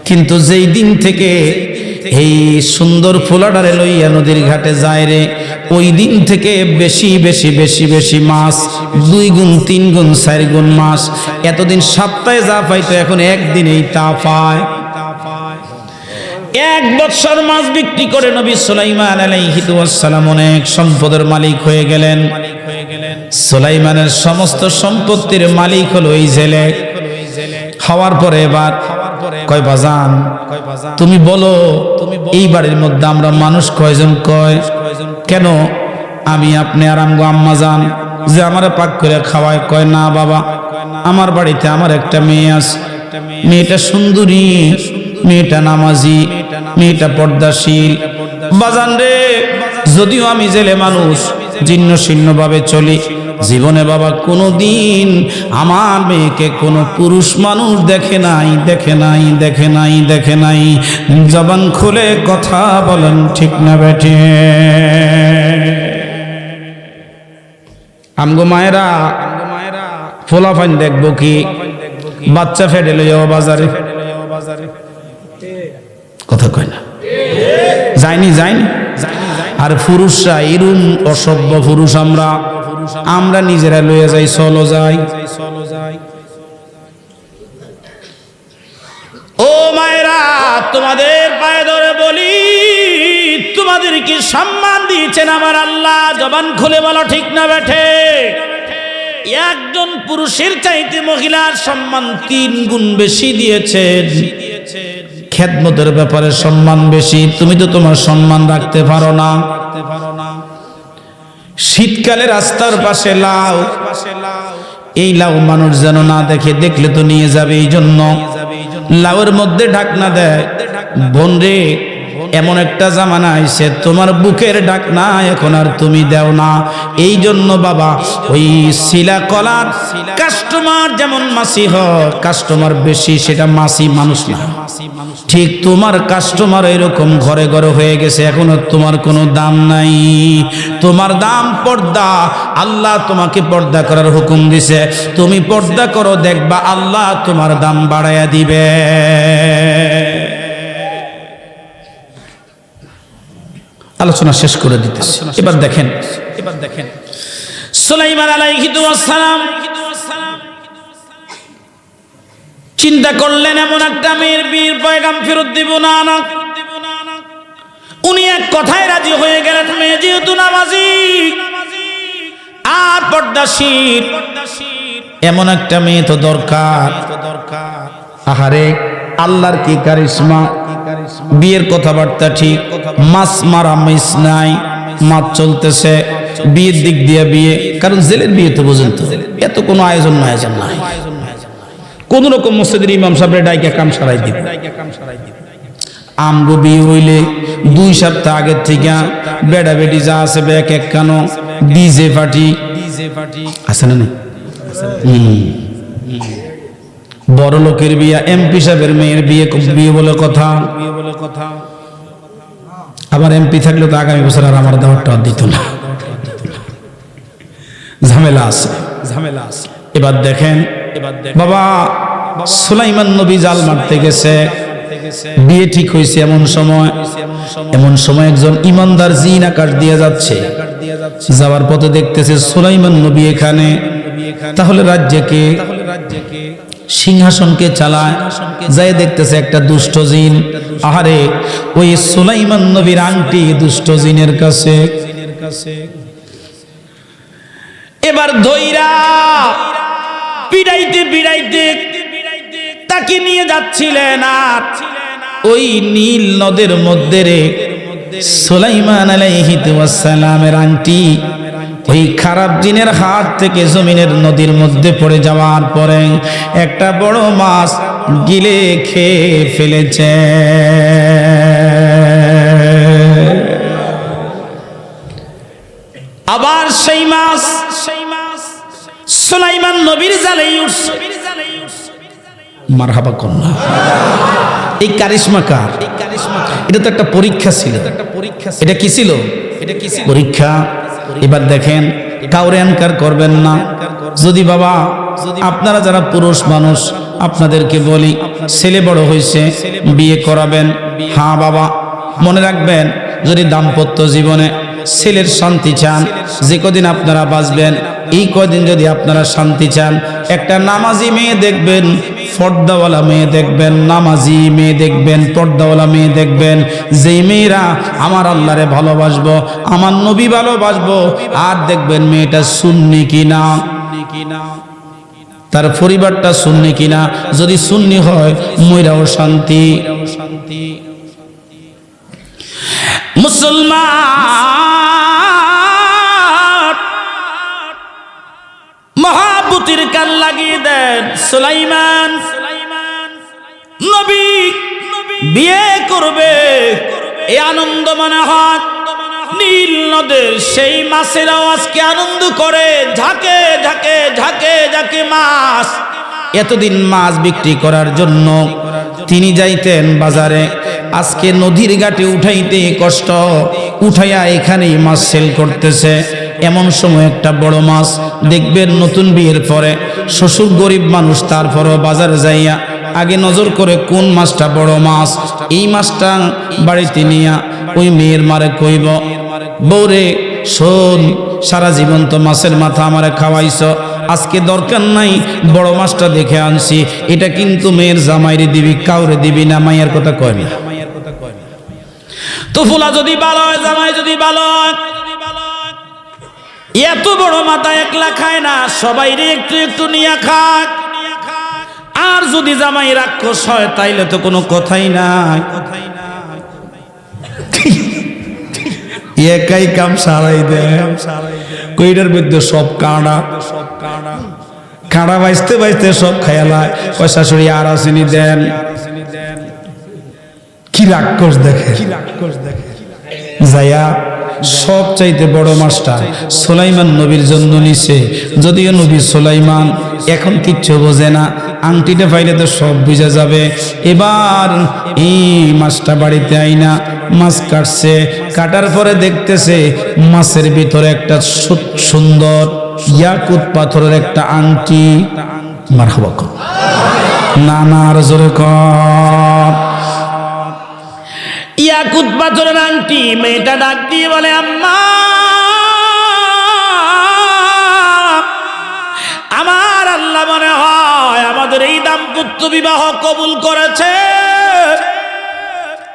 কিন্তু যেই দিন থেকে এই সুন্দর ফুলাডারে লইয়া নদীর ঘাটে যায় রে, ওই দিন থেকে বেশি মাছ, 2 গুণ 3 গুণ 4 গুণ মাছ। এতদিন সপ্তাহে যা পাইতো এখন একদিনেই তা পায়। 1 বছর মাছ বিক্রি করে নবী সুলাইমান আলাইহিস সালাম অনেক সম্পদের মালিক হয়ে গেলেন। সুলাইমানের সমস্ত সম্পত্তির মালিক হলো এই জেলে। হওয়ার পরে এবার কয়, বাজান তুমি বলো এই বাড়ির মধ্যে আমরা মানুষ কয়জন? কয় কেন, আমি আপনি আর আমগো আম্মা যান যে আমারে পাক করে খাওয়ায়? কয় না বাবা, আমার বাড়িতে আমার একটা মেয়ে আছে, মেয়েটা সুন্দরী, মেয়েটা নামাজি, মেয়েটা পর্দাশীল। বাজান রে, যদিও আমি জেলে মানুষ, জীর্ণ শীর্ণ ভাবে চলি, জীবনে বাবা কোনোদিন আমার মেয়েকে কোনো পুরুষ মানুষ দেখে নাই। জবান খুলে কথা বলেন, ঠিক না বেঠে? আমগো মায়েরা ফোলাফাইন দেখবো কি, বাচ্চা ফেটে লইয়াও বাজারে, কথা কয় না, যায়নি। আর পুরুষরা এরুম অসভ্য পুরুষ, আমরা নিজেরা লইয়া যাই, চলো যাই। ও মায়েরা, তোমাদের পায়ে ধরে বলি, তোমাদের কি সম্মান দিয়েছেন আমার আল্লাহ? জবান খুলে বলো, ঠিক না বেঠে? একজন পুরুষের চাইতে মহিলার সম্মান 3 গুণ বেশি দিয়েছেন। খেদমতের ব্যাপারে সম্মান বেশি, তুমি তো তোমার সম্মান রাখতে পারো না। শীতকালে রাস্তার পাশে লাউ, এই লাউ মানুষ যেন না দেখে, দেখলে তো নিয়ে যাবে, এই জন্য লাউয়ের মধ্যে ঢাকনা দেয়। বোন রে, এমন একটা জামানা আইছে তোমার বুকের ডাক না এখন আর তুমি দেও না। এই জন্য বাবা ওই শিলা কলার কাস্টমার যেমন মাসি হয়, কাস্টমার বেশি সেটা মাসি মানুষ না, ঠিক তোমার কাস্টমার এরকম ঘরে ঘরে হয়ে গেছে, এখনো তোমার কোনো দাম নাই। তোমার দাম পর্দা, আল্লাহ তোমাকে পর্দা করার হুকুম দিছে, তুমি পর্দা করো, দেখবা আল্লাহ তোমার দাম বাড়াইয়া দিবে। আলোচনা শেষ করে দিতেছি, এবার দেখেন সুলাইমান আলাইহিস সালাম চিন্তা করলেন এমন একটা মেয়ের বীর পয়গাম ফেরত দিব না। উনি এক কথায় রাজি হয়ে গেলেন, মেয়ে যেহেতু নামাজি আর পর্দাশীল, এমন একটা মেয়ে তো দরকার। আহারে আল্লাহর কি কারিশমা, বিয়ের কথাবার্তা ঠিক, মাছ মারা মিস নাই, মাছ চলতেছে, বিয়ের দিক দিয়ে বিয়ে, কারণ জেলের বিয়ে তো বুঝেন তো এত কোনো আয়োজন নাই, কোন রকম মসজিদের ইমাম সাহেবের ডাইকা কাম সারাই দিব। আমগো বিয়ে হইলে 2 সপ্তাহ আগের থেকে বেড়া বেটি যা আছে ব্যাক এক কানো ডিজে পার্টি আছে না? বড় লোকের বিয়ে, এমপি সাহেবের মেয়ের বিয়ে বলে কথা। আবার এমপি থাকলে তো আগামী বছর আর আমার দাওয়াতটা দিত না, ঝামেলা আছে। এবার দেখেন বাবা সুলাইমান নবী জাল মারতে গেছে, বিয়ে ঠিক হয়েছে, এমন সময় একজন ইমানদার জিন আকাশ দিয়ে যাচ্ছে, যাওয়ার পথে দেখতেছে সুলাইমান নবী এখানে, তাহলে রাজ্যকে সিংহাসনকে চালায়, যাই দেখতেছে একটা দুষ্ট জিন। আহারে ওই সুলাইমান নবীর আংটি দুষ্ট জিনের কাছে, এবার ধইরা পিড়াইতে তাকে নিয়ে যাচ্ছিলেন। আর ওই নীল নদের মধ্যে রে সুলাইমান আলাইহিস সালামের আংটি ওই খারাপ জিনের হাত থেকে জমিনের নদীর মধ্যে পড়ে যাওয়ার পরে একটা বড় মাছ গিলে খেয়ে ফেলেছে। আবার সেই মাছ সুলাইমান নবীর জালেই উঠছে। মারহাবা কন্যা, এই কারিশমা কার? এটা তো একটা পরীক্ষা ছিল। এটা কি ছিল? পরীক্ষা। এবার দেখেন, কাউরে অ্যানকার করবেন না। যদি বাবা আপনারা যারা পুরুষ মানুষ, আপনাদেরকে বলি, ছেলে বড় হয়েছে, বিয়ে করাবেন। হ্যাঁ বাবা, মনে রাখবেন, যদি দাম্পত্য জীবনে ছেলের শান্তি চান, যে কদিন আপনারা বাঁচবেন এই কদিন যদি আপনারা শান্তি চান, একটা নামাজি মেয়ে দেখবেন, পর্দাওয়ালা মেয়ে দেখবেন, নামাজি মেয়ে দেখবেন, পর্দাওয়ালা মেয়ে দেখবেন, যেই মেয়েরা আমার আল্লাহরে ভালোবাসবো, আমার নবী ভালোবাসবো। আর দেখবেন মেয়েটা সুন্নি কিনা, তার পরিবারটা সুন্নি কিনা। যদি সুন্নি হয় মইরাও শান্তি। মুসলমান মহাবুতির কান লাগিয়ে দেন। সুলাইমান নবী বিয়ে করবে, এই আনন্দ মনে হয় নীল নদের সেই মাছেরাও আজকে আনন্দ করে, ঝাঁকে ঝাঁকে ঝাঁকে ঝাঁকে মাছ। এতদিন মাছ বিক্রি করার জন্য তিনি যাইতেন বাজারে, আজকে নদীর ঘাটে উঠাইতে কষ্ট, উঠাইয়া এখানেই মাছ সেল করতেছে। এমন সময় একটা বড় মাছ দেখবেন, নতুন বিয়ের পরে শ্বশুর গরিব মানুষ, তারপরও বাজারে যাইয়া আগে নজর করে কোন মাছটা বড় মাছ, এই মাছটা বাড়িতে নিয়া ওই মেয়ের মারে কইব, বউরে শোন, সারা জীবন তো মাছের মাথা আমারে খাওয়াইছ, আজকে দরকার নাই, বড় মাছটা দেখে আনছি, এটা কিন্তু মেয়ের জামাইরে দিবি, কাউরে দিবি না। মাইয়ার কথা কয় না তো, ফুলা যদি ভালো হয়, জামাই যদি ভালো হয়, এত বড় মাথা একলা খায় না, সবাইরে একটু একটু নিয়ে খায়। আর যদি জামাই রাক্ষস হয় তাইলে তো কোনো কথাই নাই, একাই কাম সারাই দেয়। কইটার মধ্যে সব কাঁড়া বাইতে বাইতে সব খায়ালায়। শাশুড়ি আর আসেনি দেন, কি রাক্ষস দেখে, যাইয়া সব চাইতে বড় মাছটা সুলাইমান নবীর জন্য নিছে। যদিও নবী সুলাইমান এখন কিচ্ছু বোঝে না, আংটিটা পাইলে তো সব বুঝে যাবে। এবার এই মাছটা বাড়িতে আইনা মাছ কাটছে, কাটার পরে দেখতেছে মাছের ভিতরে একটা সুন্দর ইয়াকুত পাথরের একটা আংটি। মারহাবা কর, না না আর জোরে কর। ইয়াকুত পাথরের আংটি। মেয়েটা ডাক দিয়ে বলে, আম্মা আমার আল্লাহ মনে হয় আমাদের এই দাম্পত্য বিবাহ কবুল করেছে।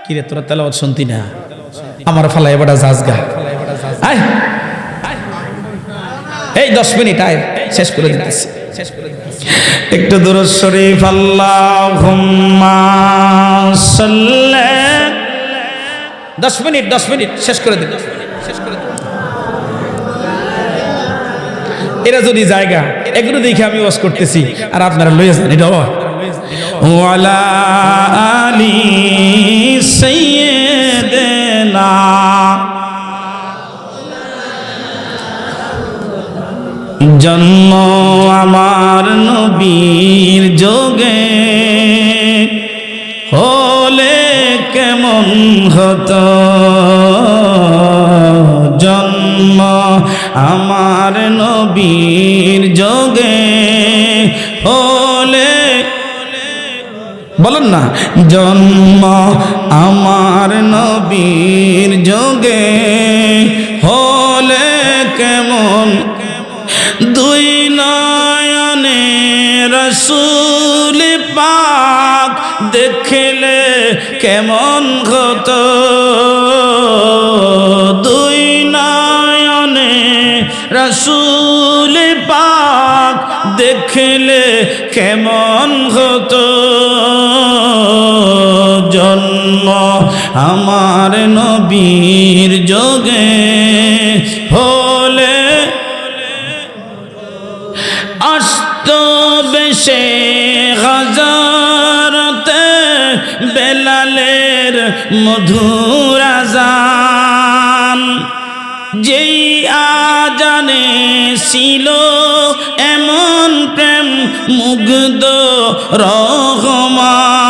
কিরে তোরা তেলাওয়াত শুনতি না? আমার ফালা এবার জাজগা আয়, এই 10 মিনিট আয়, শেষ করে দিতেছি। একটু দুরূদ শরীফ আল্লাহুম্মা সাল্লি। 10 মিনিট শেষ করে দিন। এরা যদি জায়গা এগুলো দেখে আমি ওয়াজ করতেছি আর আপনারা লইয়া যান, এটা ওয়ালা আলি সাইয়্যিদিনা। জন্ম আমার নবীর যোগে হলে কেমন হতো, জন্ম আমার নবীর যোগে হলে, বলেন না, জন্ম আমার নবীর যোগে হলে কেমন, দুই নয়নে রাসূল পাক দেখলে কেমন হতো, দুই নয়নে রাসূল পাক দেখলে কেমন হতো, জন্ম আমার নবীর যোগে হলে আসত বেশে হাজারতে বেলালের মধুর আযান, যেই আজানে ছিল এমন প্রেম মুগ্ধ রহমান,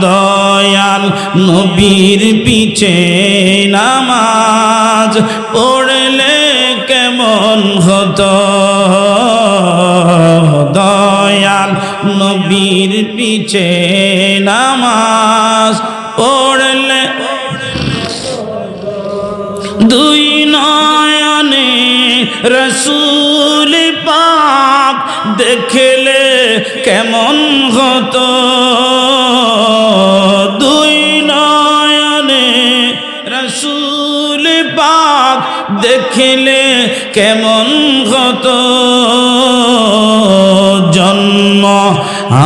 দয়াল নবীর পিছে নামাজ পড়লে কেমন হতো, দয়াল নবীর পিছে নামাজ পড়লে, দুই নয়নে রাসূল পাক দেখলে কেমন হতো, দুই নয়নে রাসূল পাক দেখলে কেমন হতো, জন্ম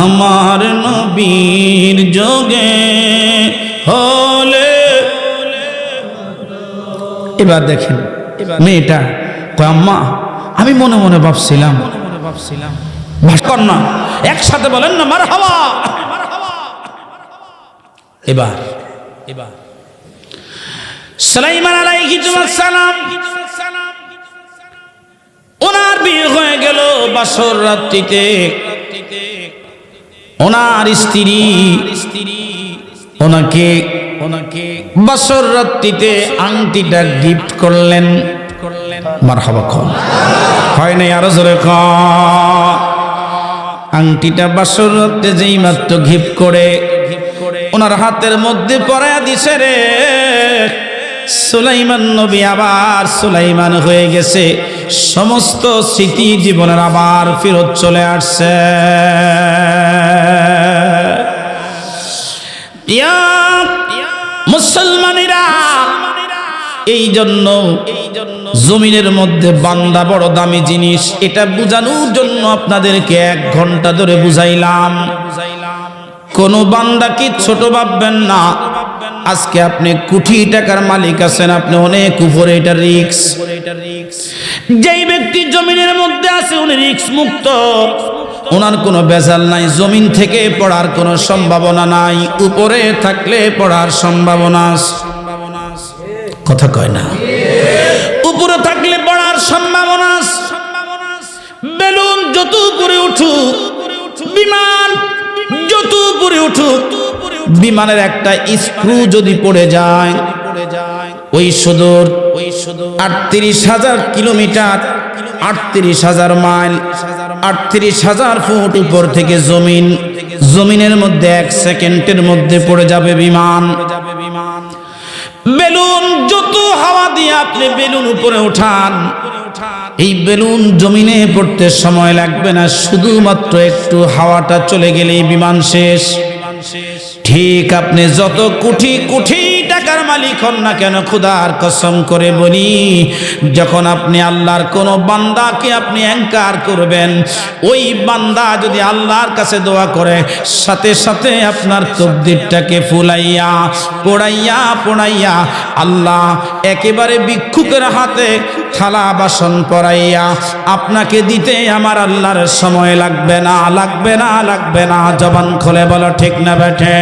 আমার নবীর যোগে হলে। এবার দেখেন মেয়েটা কয়, আম্মা আমি মনে মনে ভাবছিলাম, ভাস্কর না, একসাথে বলেন না মারহাবা। এবার সুলাইমান আলাইহিস সালাম ওনার বিয়ে হয়ে গেল বাসর রাত্রিতে। ওনার স্ত্রী ওনাকে বাসর রাত্রিতে আংটিটা গিফট করলেন। মারহাবা কর, হয় নাই আরো জোরে কর। আংটিটা বাসর রাত্রে যেই মাত্র গিফট করে ওনার হাতের মধ্যে পরায়া দিছে রে, সুলাইমান নবী আবার সুলাইমান হয়ে গেছে, সমস্ত স্মৃতি জীবনের আবার ফেরত চলে আসছে। মুসলমানেরা, এই জন্য জমিনের মধ্যে বান্দা বড় দামি জিনিস, এটা বুঝানোর জন্য আপনাদেরকে 1 ঘন্টা ধরে বুঝাইলাম। কোন বান্দাকে ছোট ভাববেন না। আজকে আপনি কোটি টাকার মালিক আছেন, আপনি অনেক উপরে, এটা রিস্ক। যেই ব্যক্তি জমিনের মধ্যে আছে উনি রিস্ক মুক্ত, ওনার কোনো বেজাল নাই, জমিন থেকে পড়ার কোনো সম্ভাবনা নাই, উপরে থাকলে পড়ার সম্ভাবনা আছে। কথা কয় না? উপরে থাকলে পড়ার সম্ভাবনা আছে। বেলুন যত উপরে উঠুক, বিমান যত উপরে উঠুক, বিমানের একটা স্ক্রু যদি পড়ে যায়, ওই সুদূর 38,000 কিলোমিটার, 38,000 মাইল, 38,000 ফুট উপর থেকে জমিনের মধ্যে 1 সেকেন্ডের মধ্যে পড়ে যাবে বিমান। বেলুন যত হাওয়া দিয়ে আপনি বেলুন উপরে উঠান, এই বেলুন জমিনে পড়তে সময় লাগবে না, শুধুমাত্র একটু হাওয়াটা চলে গেলেই বিমান শেষ। ঠিক আপনি যত কোটি কোটি টাকার মালিক হন না কেন, খোদার কসম করে বলি, যখন আপনি আল্লাহর কোন বান্দাকে আপনি অ্যাঙ্কার করবেন, ওই বান্দা যদি আল্লাহর কাছে দোয়া করে, সাথে সাথে আপনার তকদিরটাকে ফুলাইয়া পোড়াইয়া আল্লাহ একেবারে ভিক্ষুকের হাতে থালা বাসন পরাইয়া আপনাকে দিতে আমার আল্লাহর সময় লাগবে না। জবান খুলে বলো ঠিক না বেঠে?